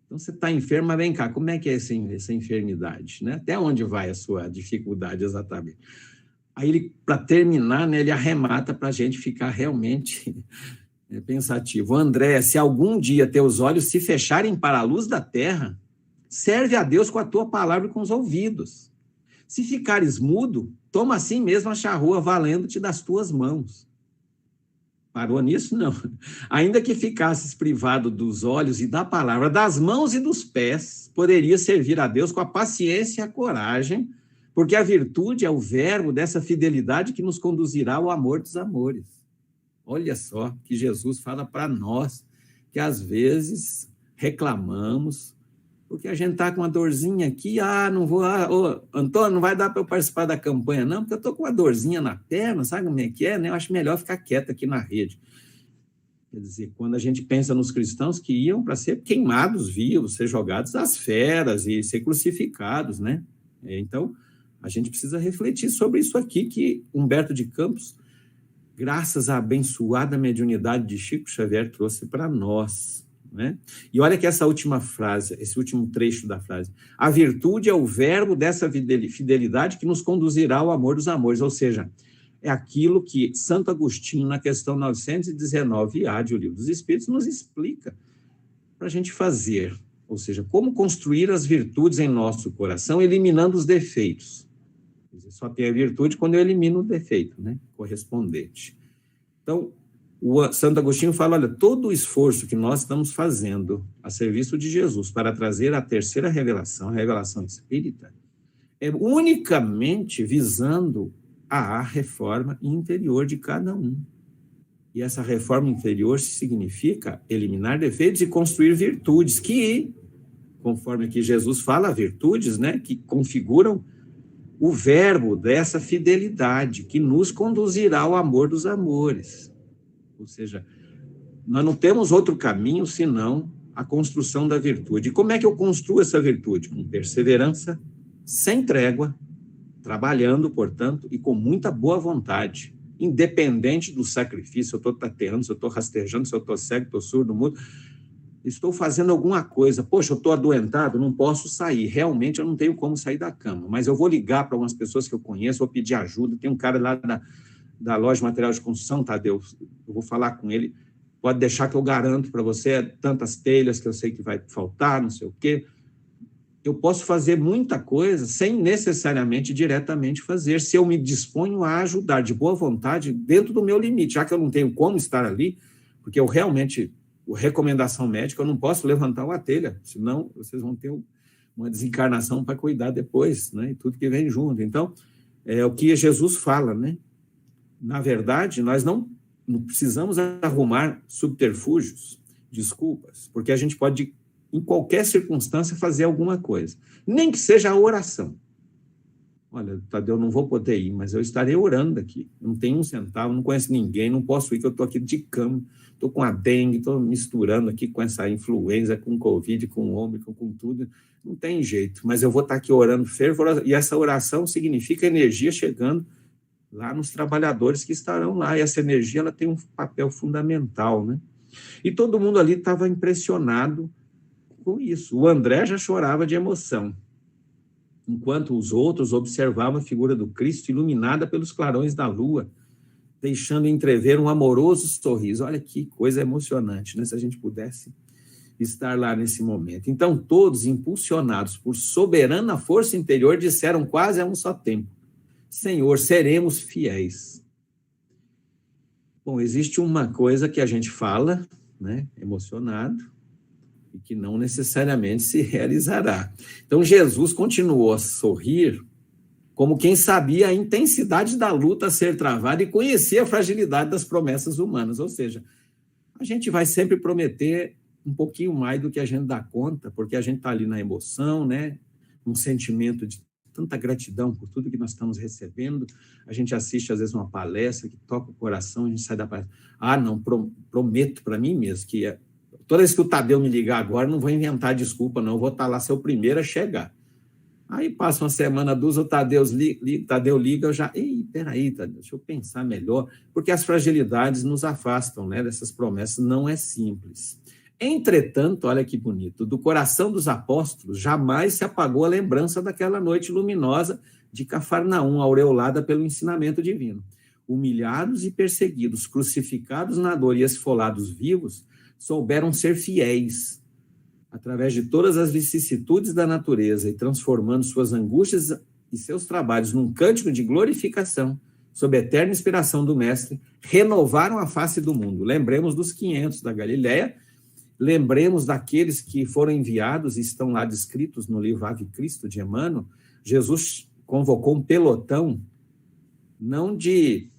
Então, você está enfermo, mas vem cá, como é que é essa enfermidade? Né? Até onde vai a sua dificuldade exatamente? Aí, ele, para terminar, né, ele arremata para a gente ficar realmente pensativo. André, se algum dia teus olhos se fecharem para a luz da terra, serve a Deus com a tua palavra e com os ouvidos. Se ficares mudo, toma assim mesmo a charrua, valendo-te das tuas mãos. Parou nisso? Não. Ainda que ficasses privado dos olhos e da palavra, das mãos e dos pés, poderia servir a Deus com a paciência e a coragem, porque a virtude é o verbo dessa fidelidade que nos conduzirá ao amor dos amores. Olha só que Jesus fala para nós, que às vezes reclamamos, porque a gente está com uma dorzinha aqui, não vou, Antônio, não vai dar para eu participar da campanha, não, porque eu estou com uma dorzinha na perna, sabe como é que é? Né? Eu acho melhor ficar quieto aqui na rede. Quer dizer, quando a gente pensa nos cristãos que iam para ser queimados vivos, ser jogados às feras e ser crucificados, né? Então, a gente precisa refletir sobre isso aqui, que Humberto de Campos, graças à abençoada mediunidade de Chico Xavier, trouxe para nós. Né? E olha que essa última frase, esse último trecho da frase, a virtude é o verbo dessa fidelidade que nos conduzirá ao amor dos amores, ou seja, é aquilo que Santo Agostinho, na questão 919A de O Livro dos Espíritos, nos explica para a gente fazer, ou seja, como construir as virtudes em nosso coração, eliminando os defeitos. Só tem a virtude quando eu elimino o defeito, né? Correspondente. Então, o Santo Agostinho fala, olha, todo o esforço que nós estamos fazendo a serviço de Jesus para trazer a terceira revelação, a revelação espírita, é unicamente visando a reforma interior de cada um. E essa reforma interior significa eliminar defeitos e construir virtudes que, conforme aqui Jesus fala, virtudes, né, que configuram o verbo dessa fidelidade que nos conduzirá ao amor dos amores. Ou seja, nós não temos outro caminho senão a construção da virtude. E como é que eu construo essa virtude? Com perseverança, sem trégua trabalhando, portanto, e com muita boa vontade, independente do sacrifício, se eu estou tateando, se eu estou rastejando, se eu estou cego, estou surdo, mudo, estou fazendo alguma coisa, poxa, eu estou adoentado, não posso sair, realmente eu não tenho como sair da cama, mas eu vou ligar para algumas pessoas que eu conheço, vou pedir ajuda, tem um cara lá da loja de material de construção, Tadeu, eu vou falar com ele, pode deixar que eu garanto para você tantas telhas que eu sei que vai faltar, não sei o quê. Eu posso fazer muita coisa sem necessariamente diretamente fazer, se eu me disponho a ajudar de boa vontade dentro do meu limite, já que eu não tenho como estar ali, porque eu realmente, recomendação médica, eu não posso levantar uma telha, senão vocês vão ter uma desencarnação para cuidar depois, né? E tudo que vem junto. Então, é o que Jesus fala, né? Na verdade, nós não precisamos arrumar subterfúgios, desculpas, porque a gente pode, em qualquer circunstância, fazer alguma coisa. Nem que seja a oração. Olha, Tadeu, não vou poder ir, mas eu estarei orando aqui. Não tenho um centavo, não conheço ninguém, não posso ir, que eu estou aqui de cama, estou com a dengue, estou misturando aqui com essa influenza, com Covid, com ômicron, com tudo. Não tem jeito, mas eu vou estar aqui orando fervorosamente. E essa oração significa energia chegando lá nos trabalhadores que estarão lá. E essa energia ela tem um papel fundamental, né? E todo mundo ali estava impressionado com isso. O André já chorava de emoção, enquanto os outros observavam a figura do Cristo iluminada pelos clarões da lua, deixando entrever um amoroso sorriso. Olha que coisa emocionante, né? Se a gente pudesse estar lá nesse momento. Então, todos, impulsionados por soberana força interior, disseram quase a um só tempo: Senhor, seremos fiéis. Bom, existe uma coisa que a gente fala, né, emocionado, e que não necessariamente se realizará. Então, Jesus continuou a sorrir como quem sabia a intensidade da luta a ser travada e conhecia a fragilidade das promessas humanas. Ou seja, a gente vai sempre prometer um pouquinho mais do que a gente dá conta, porque a gente está ali na emoção, né? Um sentimento de tanta gratidão por tudo que nós estamos recebendo. A gente assiste, às vezes, uma palestra que toca o coração, a gente sai da palestra. Não, prometo para mim mesmo que toda vez que o Tadeu me ligar agora, não vou inventar desculpa, não, eu vou estar lá ser o primeiro a chegar. Aí passa uma semana, duas, o Tadeu liga, eu já... Peraí, Tadeu, deixa eu pensar melhor, porque as fragilidades nos afastam, né, dessas promessas, não é simples. Entretanto, olha que bonito, do coração dos apóstolos jamais se apagou a lembrança daquela noite luminosa de Cafarnaum, aureolada pelo ensinamento divino. Humilhados e perseguidos, crucificados na dor e esfolados vivos, souberam ser fiéis, através de todas as vicissitudes da natureza e transformando suas angústias e seus trabalhos num cântico de glorificação, sob a eterna inspiração do Mestre, renovaram a face do mundo. Lembremos dos 500 da Galileia, lembremos daqueles que foram enviados e estão lá descritos no livro Ave Cristo, de Emmanuel. Jesus convocou um pelotão, não de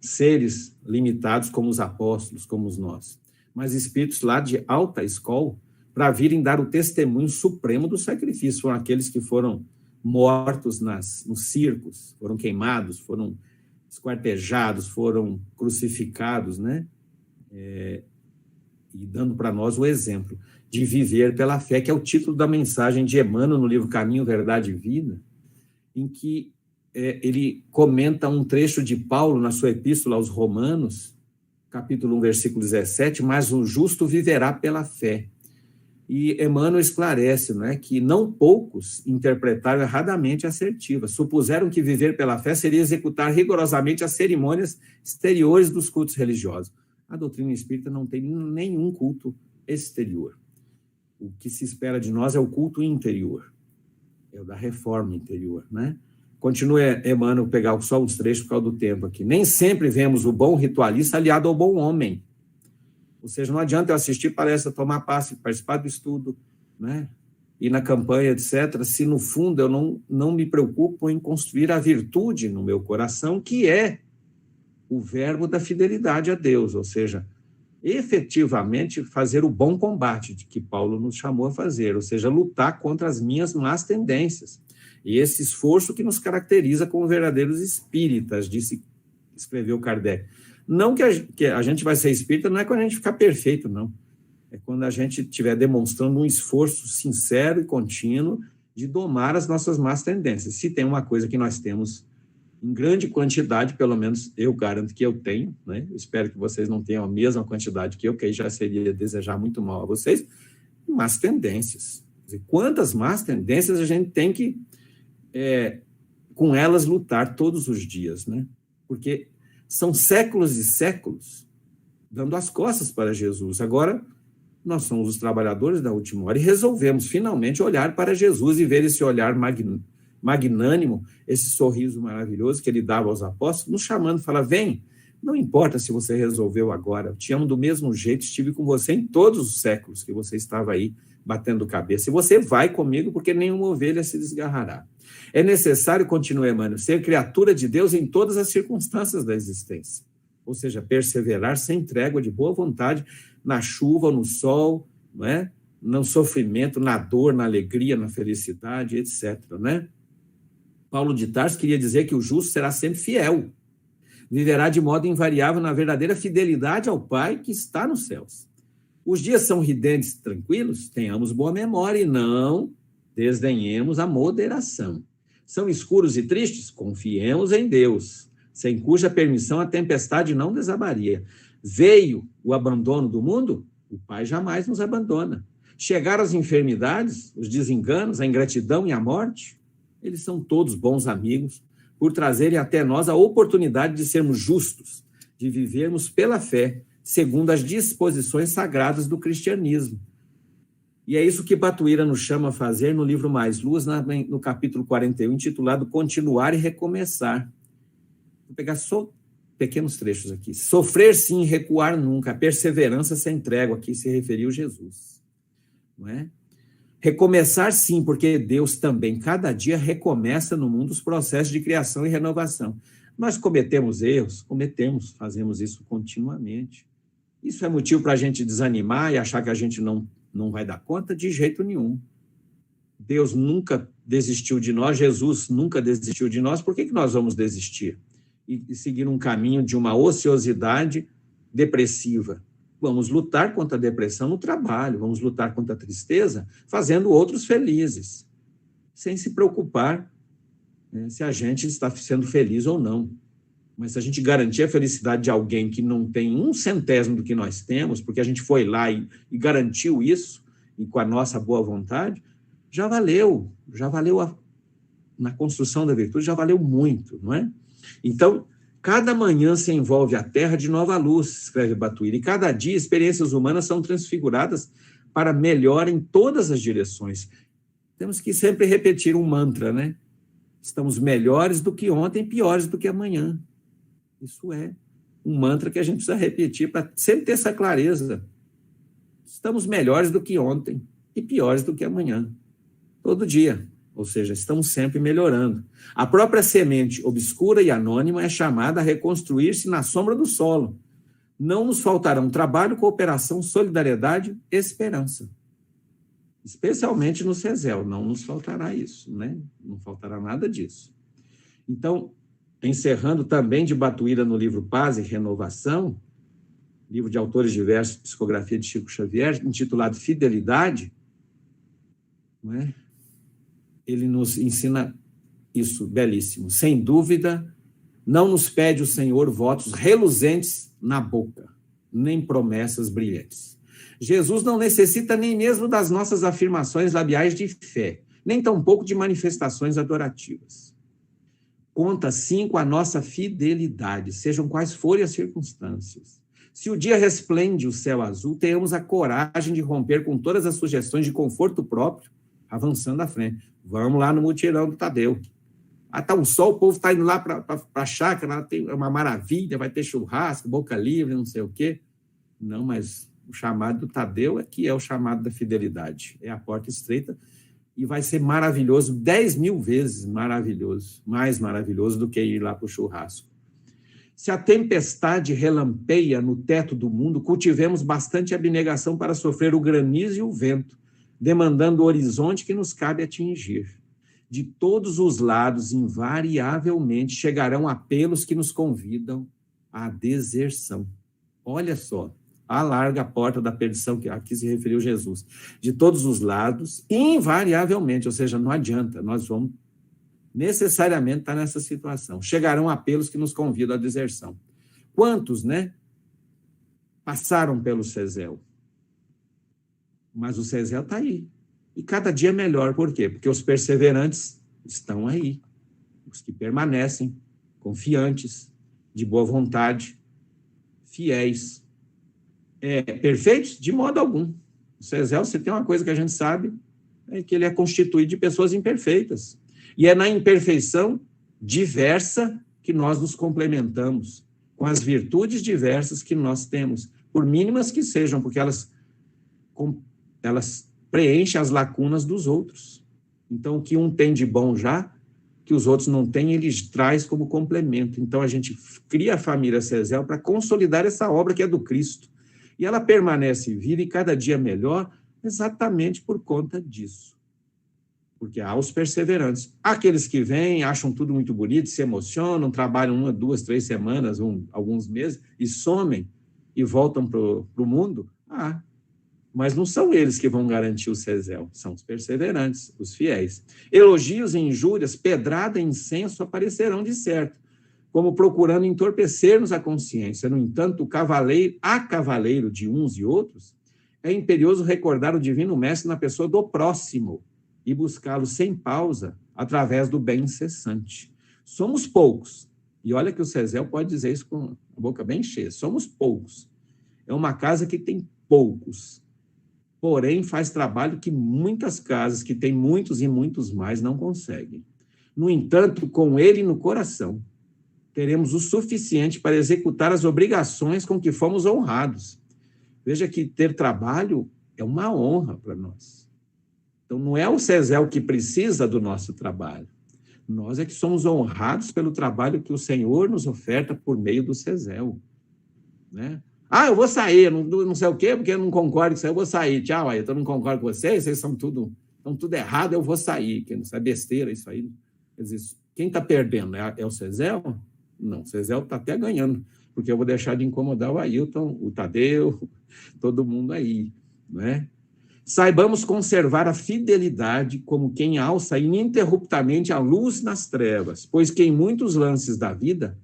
seres limitados como os apóstolos, como nós, mas espíritos lá de alta escola, para virem dar o testemunho supremo do sacrifício. Foram aqueles que foram mortos nos circos, foram queimados, foram esquartejados, foram crucificados, né? E dando para nós o exemplo de viver pela fé, que é o título da mensagem de Emmanuel no livro Caminho, Verdade e Vida, em que ele comenta um trecho de Paulo na sua epístola aos Romanos, capítulo 1, versículo 17, mas o justo viverá pela fé. E Emmanuel esclarece, não é, que não poucos interpretaram erradamente a assertiva, supuseram que viver pela fé seria executar rigorosamente as cerimônias exteriores dos cultos religiosos. A doutrina espírita não tem nenhum culto exterior. O que se espera de nós é o culto interior, é o da reforma interior, né? Continua Emmanuel, pegar só uns trechos por causa do tempo aqui. Nem sempre vemos o bom ritualista aliado ao bom homem. Ou seja, não adianta eu assistir palestra, tomar passe, participar do estudo, né? Ir na campanha, etc., se no fundo eu não me preocupo em construir a virtude no meu coração, que é o verbo da fidelidade a Deus, ou seja, efetivamente fazer o bom combate de que Paulo nos chamou a fazer, ou seja, lutar contra as minhas más tendências. E esse esforço que nos caracteriza como verdadeiros espíritas, escreveu Kardec. Não que a gente vai ser espírita, não é quando a gente ficar perfeito, não. É quando a gente estiver demonstrando um esforço sincero e contínuo de domar as nossas más tendências. Se tem uma coisa que nós temos em grande quantidade, pelo menos eu garanto que eu tenho, né? Eu espero que vocês não tenham a mesma quantidade que eu, que aí já seria desejar muito mal a vocês, más tendências. Quer dizer, quantas más tendências a gente tem que, com elas, lutar todos os dias, né? Porque são séculos e séculos dando as costas para Jesus. Agora, nós somos os trabalhadores da última hora e resolvemos finalmente olhar para Jesus e ver esse olhar magnânimo, esse sorriso maravilhoso que ele dava aos apóstolos, nos chamando, fala, vem, não importa se você resolveu agora, eu te amo do mesmo jeito, estive com você em todos os séculos que você estava aí batendo cabeça, e você vai comigo porque nenhuma ovelha se desgarrará. É necessário, continua Emmanuel, ser criatura de Deus em todas as circunstâncias da existência, ou seja, perseverar sem trégua, de boa vontade, na chuva, no sol, não é? No sofrimento, na dor, na alegria, na felicidade, etc. Né? Paulo de Tarso queria dizer que o justo será sempre fiel, viverá de modo invariável na verdadeira fidelidade ao Pai que está nos céus. Os dias são ridentes e tranquilos, tenhamos boa memória e não desdenhemos a moderação. São escuros e tristes, confiemos em Deus, sem cuja permissão a tempestade não desabaria. Veio o abandono do mundo, o Pai jamais nos abandona. Chegaram as enfermidades, os desenganos, a ingratidão e a morte, eles são todos bons amigos, por trazerem até nós a oportunidade de sermos justos, de vivermos pela fé, segundo as disposições sagradas do cristianismo. E é isso que Batuíra nos chama a fazer no livro Mais Luz, no capítulo 41, intitulado Continuar e Recomeçar. Vou pegar só pequenos trechos aqui. Sofrer sim, recuar nunca, perseverança sem trégua, aqui se referiu Jesus. Não é? Recomeçar sim, porque Deus também, cada dia, recomeça no mundo os processos de criação e renovação. Nós cometemos erros, fazemos isso continuamente. Isso é motivo para a gente desanimar e achar que a gente não vai dar conta? De jeito nenhum. Deus nunca desistiu de nós, Jesus nunca desistiu de nós, por que nós vamos desistir? E seguir um caminho de uma ociosidade depressiva. Vamos lutar contra a depressão no trabalho, vamos lutar contra a tristeza fazendo outros felizes, sem se preocupar, né, se a gente está sendo feliz ou não. Mas se a gente garantir a felicidade de alguém que não tem 1/100 do que nós temos, porque a gente foi lá e garantiu isso, e com a nossa boa vontade, já valeu na construção da virtude, já valeu muito, não é? Então, cada manhã se envolve a terra de nova luz, escreve Batuíra, e cada dia experiências humanas são transfiguradas para melhor em todas as direções. Temos que sempre repetir um mantra, né? Estamos melhores do que ontem, piores do que amanhã. Isso é um mantra que a gente precisa repetir para sempre ter essa clareza. Estamos melhores do que ontem e piores do que amanhã. Todo dia. Ou seja, estamos sempre melhorando. A própria semente obscura e anônima é chamada a reconstruir-se na sombra do solo. Não nos faltarão trabalho, cooperação, solidariedade, esperança. Especialmente no CESEL, não nos faltará isso, né? Não faltará nada disso. Então, encerrando também de Batuíra no livro Paz e Renovação, livro de autores diversos, psicografia de Chico Xavier, intitulado Fidelidade, não é? Ele nos ensina isso, belíssimo. Sem dúvida, não nos pede o Senhor votos reluzentes na boca, nem promessas brilhantes. Jesus não necessita nem mesmo das nossas afirmações labiais de fé, nem tampouco de manifestações adorativas. Conta, sim, com a nossa fidelidade, sejam quais forem as circunstâncias. Se o dia resplende o céu azul, tenhamos a coragem de romper com todas as sugestões de conforto próprio, avançando à frente. Vamos lá no mutirão do Tadeu. Tá um sol, o povo está indo lá para a chácara, tem uma maravilha, vai ter churrasco, boca livre, não sei o quê. Não, mas o chamado do Tadeu é que é o chamado da fidelidade. É a porta estreita e vai ser maravilhoso, 10.000 vezes maravilhoso, mais maravilhoso do que ir lá para o churrasco. Se a tempestade relampeia no teto do mundo, cultivemos bastante abnegação para sofrer o granizo e o vento, demandando o horizonte que nos cabe atingir. De todos os lados, invariavelmente, chegarão apelos que nos convidam à deserção. Olha só, alarga a porta da perdição, que aqui se referiu Jesus, de todos os lados, invariavelmente, ou seja, não adianta, nós vamos necessariamente estar nessa situação. Chegarão apelos que nos convidam à deserção. Quantos, né, passaram pelo Cézel? Mas o Cézel está aí. E cada dia melhor. Por quê? Porque os perseverantes estão aí. Os que permanecem, confiantes, de boa vontade, fiéis. Perfeitos? De modo algum. O Cézel, se tem uma coisa que a gente sabe, é que ele é constituído de pessoas imperfeitas. E é na imperfeição diversa que nós nos complementamos, com as virtudes diversas que nós temos, por mínimas que sejam, porque elas preenchem as lacunas dos outros. Então, o que um tem de bom já, que os outros não têm, ele traz como complemento. Então, a gente cria a família Cézel para consolidar essa obra que é do Cristo. E ela permanece viva e cada dia melhor exatamente por conta disso. Porque há os perseverantes. Aqueles que vêm, acham tudo muito bonito, se emocionam, trabalham 1, 2, 3 semanas, alguns meses, e somem, e voltam para o mundo. Mas não são eles que vão garantir o Cézel, são os perseverantes, os fiéis. Elogios e injúrias, pedrada e incenso aparecerão de certo, como procurando entorpecer-nos a consciência. No entanto, a cavaleiro de uns e outros, é imperioso recordar o divino mestre na pessoa do próximo, e buscá-lo sem pausa, através do bem incessante. Somos poucos, e olha que o Cézel pode dizer isso com a boca bem cheia, somos poucos. É uma casa que tem poucos, porém faz trabalho que muitas casas, que tem muitos e muitos mais, não conseguem. No entanto, com ele no coração, teremos o suficiente para executar as obrigações com que fomos honrados. Veja que ter trabalho é uma honra para nós. Então, não é o Cézel que precisa do nosso trabalho. Nós é que somos honrados pelo trabalho que o Senhor nos oferta por meio do Cézel. Né? Eu vou sair, não sei o quê, porque eu não concordo com isso, eu vou sair. Tchau, eu não concordo com vocês estão tudo errado, eu vou sair. Isso é besteira, isso aí. Quem está perdendo? É o Cézel? Não, o Cézel está até ganhando, porque eu vou deixar de incomodar o Ailton, o Tadeu, todo mundo aí, né? Saibamos conservar a fidelidade como quem alça ininterruptamente a luz nas trevas, pois que em muitos lances da vida,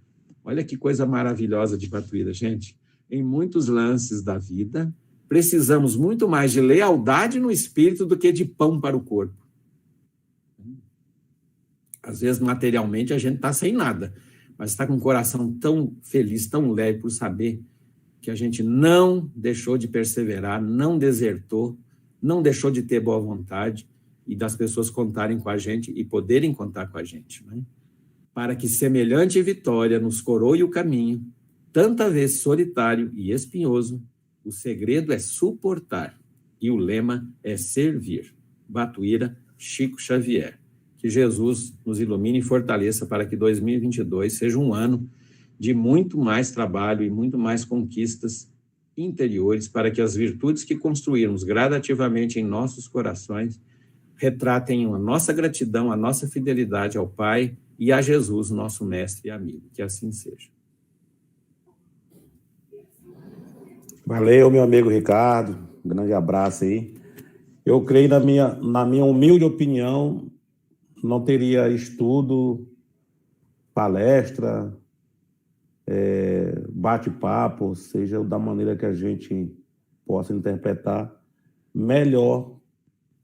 olha que coisa maravilhosa de Patuíra, gente, em muitos lances da vida, precisamos muito mais de lealdade no espírito do que de pão para o corpo. Às vezes, materialmente, a gente está sem nada, mas está com o coração tão feliz, tão leve por saber que a gente não deixou de perseverar, não desertou, não deixou de ter boa vontade e das pessoas contarem com a gente e poderem contar com a gente, né? Para que semelhante vitória nos coroe o caminho, tanta vez solitário e espinhoso, o segredo é suportar e o lema é servir. Batuíra, Chico Xavier. Que Jesus nos ilumine e fortaleça para que 2022 seja um ano de muito mais trabalho e muito mais conquistas interiores, para que as virtudes que construirmos gradativamente em nossos corações retratem a nossa gratidão, a nossa fidelidade ao Pai e a Jesus, nosso mestre e amigo. Que assim seja. Valeu, meu amigo Ricardo. Um grande abraço aí. Eu creio, na minha humilde opinião, não teria estudo, palestra, bate-papo, seja da maneira que a gente possa interpretar, melhor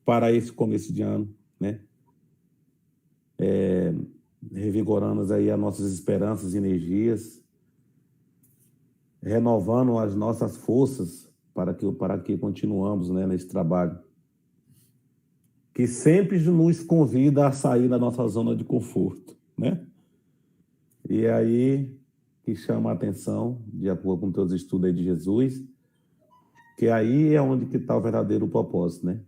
para esse começo de ano, né? Revigorando aí as nossas esperanças e energias, renovando as nossas forças para que continuamos, né, nesse trabalho, que sempre nos convida a sair da nossa zona de conforto, né? E aí que chama a atenção, de acordo com teus estudos aí de Jesus, que aí é onde que está o verdadeiro propósito, né?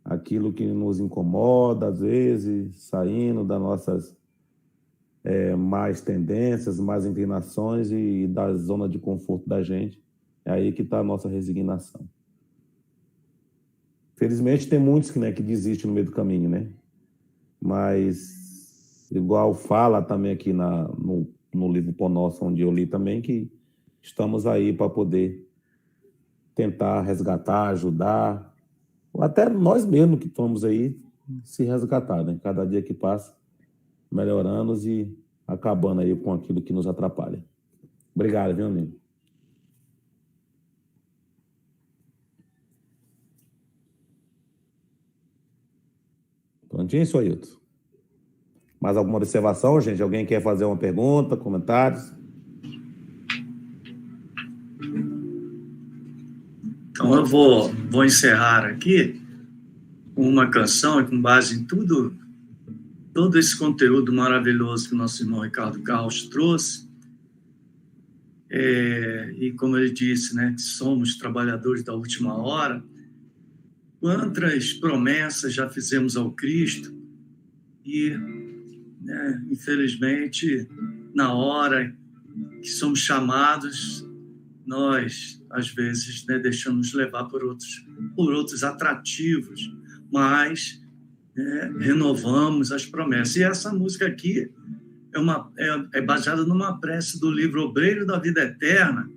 Aquilo que nos incomoda, às vezes, saindo das nossas mais tendências, mais inclinações e da zona de conforto da gente, é aí que está a nossa resignação. Felizmente, tem muitos que desistem no meio do caminho, né? Mas, igual fala também aqui no livro Pão Nosso, onde eu li também, que estamos aí para poder tentar resgatar, ajudar, ou até nós mesmos que estamos aí se resgatar, né? Cada dia que passa, melhorando e acabando aí com aquilo que nos atrapalha. Obrigado, viu, amigo? Prontinho, senhor Ailton? Mais alguma observação, gente? Alguém quer fazer uma pergunta, comentários? Então, eu vou encerrar aqui com uma canção, e com base em todo esse conteúdo maravilhoso que o nosso irmão Ricardo Carlos trouxe. E como ele disse, né, que somos trabalhadores da última hora, quantas promessas já fizemos ao Cristo e, né, infelizmente, na hora que somos chamados, nós, às vezes, né, deixamos levar por outros atrativos, mas renovamos as promessas. E essa música aqui é baseada numa prece do livro Obreiro da Vida Eterna,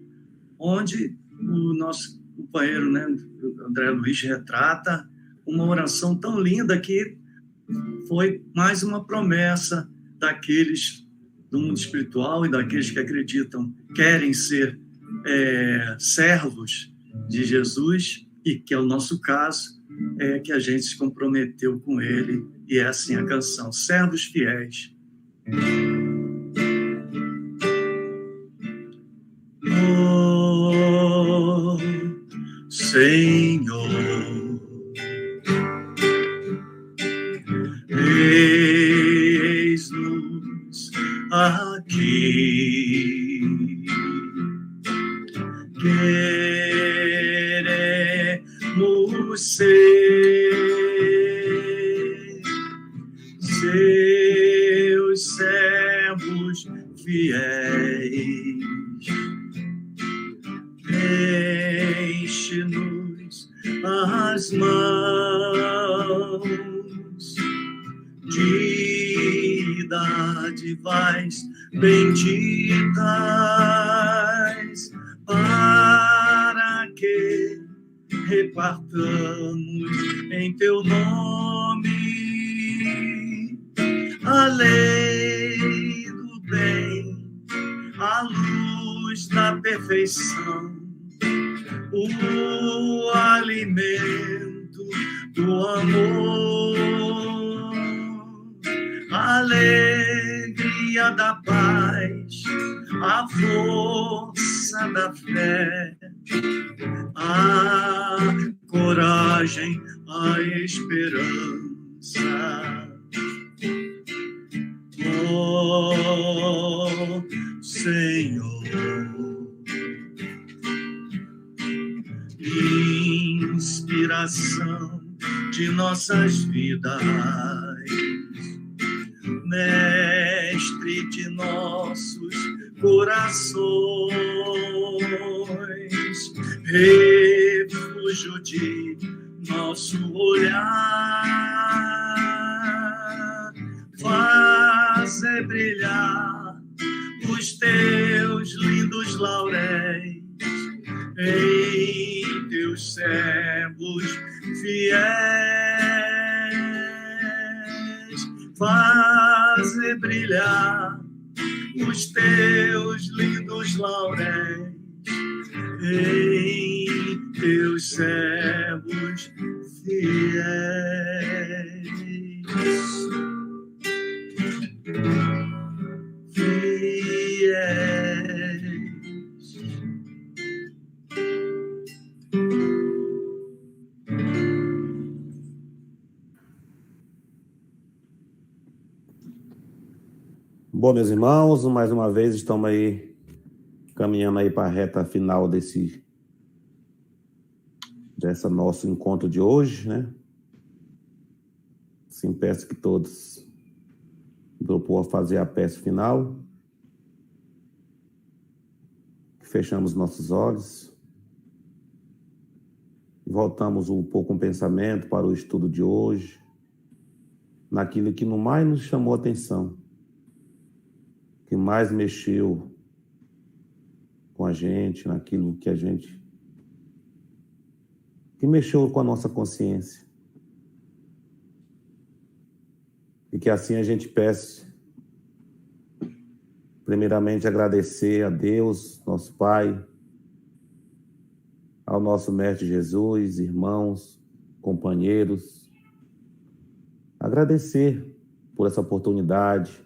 onde o nosso companheiro, né, André Luiz, retrata uma oração tão linda que foi mais uma promessa daqueles do mundo espiritual e daqueles que acreditam, querem ser servos de Jesus, e que é o nosso caso, que a gente se comprometeu com ele, e é assim a canção, Servos Fiéis. Oh, Senhor, eis-nos aqui, queremos ser seus servos fiéis. Enche-nos as mãos de dádivas benditas, para que repartamos em teu nome a lei do bem, a luz da perfeição, o alimento do amor, a alegria da paz, a força da fé, a coragem, a esperança. Oh, Senhor, inspiração de nossas vidas, mestre de nossos corações, refúgio de nosso olhar, fazer brilhar os teus lindos lauréis em teus servos fiéis, fazer brilhar os teus lindos lauréis em teus servos fiéis. Bom, meus irmãos, mais uma vez estamos aí caminhando aí para a reta final desse nosso encontro de hoje, né? Sim, peço que todos propor a fazer a prece final. Fechamos nossos olhos. Voltamos um pouco o pensamento para o estudo de hoje, naquilo que no mais nos chamou a atenção, que mais mexeu com a gente, naquilo que a gente que mexeu com a nossa consciência. E que assim a gente peça, primeiramente, agradecer a Deus, nosso Pai, ao nosso Mestre Jesus, irmãos, companheiros. Agradecer por essa oportunidade,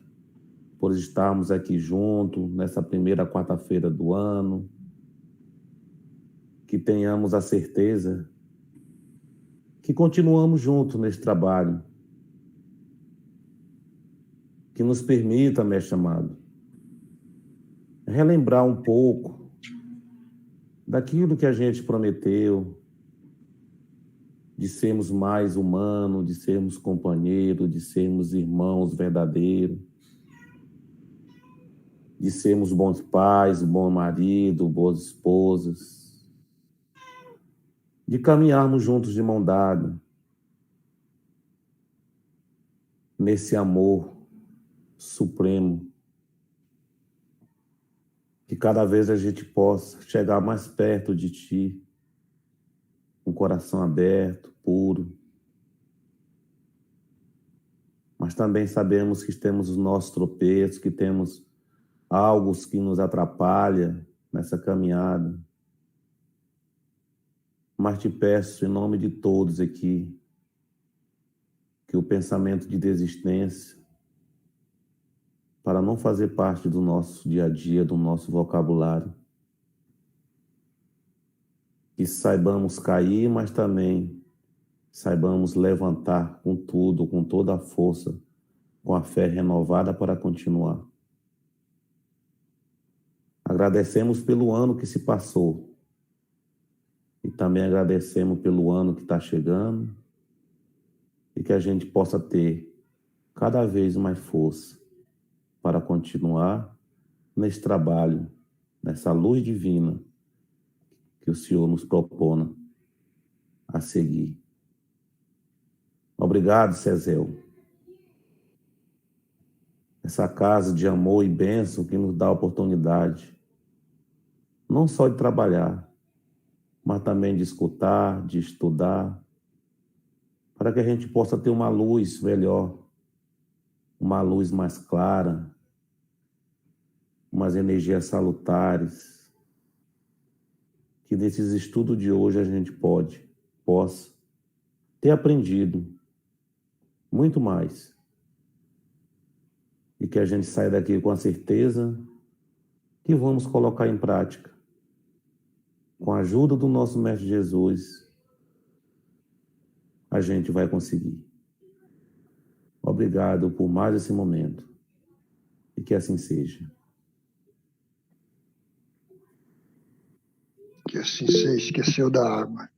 por estarmos aqui juntos nessa primeira quarta-feira do ano. Que tenhamos a certeza que continuamos juntos nesse trabalho. Que nos permita, mestre amado, relembrar um pouco daquilo que a gente prometeu, de sermos mais humanos, de sermos companheiros, de sermos irmãos verdadeiros, de sermos bons pais, bom marido, boas esposas, de caminharmos juntos de mão dada, nesse amor supremo, que cada vez a gente possa chegar mais perto de Ti, com o coração aberto, puro. Mas também sabemos que temos os nossos tropeços, que temos algo que nos atrapalha nessa caminhada. Mas te peço, em nome de todos aqui, que o pensamento de desistência, para não fazer parte do nosso dia a dia, do nosso vocabulário. Que saibamos cair, mas também saibamos levantar com tudo, com toda a força, com a fé renovada para continuar. Agradecemos pelo ano que se passou e também agradecemos pelo ano que está chegando e que a gente possa ter cada vez mais força para continuar nesse trabalho, nessa luz divina que o Senhor nos propõe a seguir. Obrigado, Cézel. Essa casa de amor e bênção que nos dá a oportunidade, não só de trabalhar, mas também de escutar, de estudar, para que a gente possa ter uma luz melhor, uma luz mais clara, umas energias salutares, que nesses estudos de hoje a gente possa ter aprendido muito mais e que a gente saia daqui com a certeza que vamos colocar em prática, com a ajuda do nosso Mestre Jesus, a gente vai conseguir. Obrigado por mais esse momento e que assim seja. Que assim seja, esqueceu da água.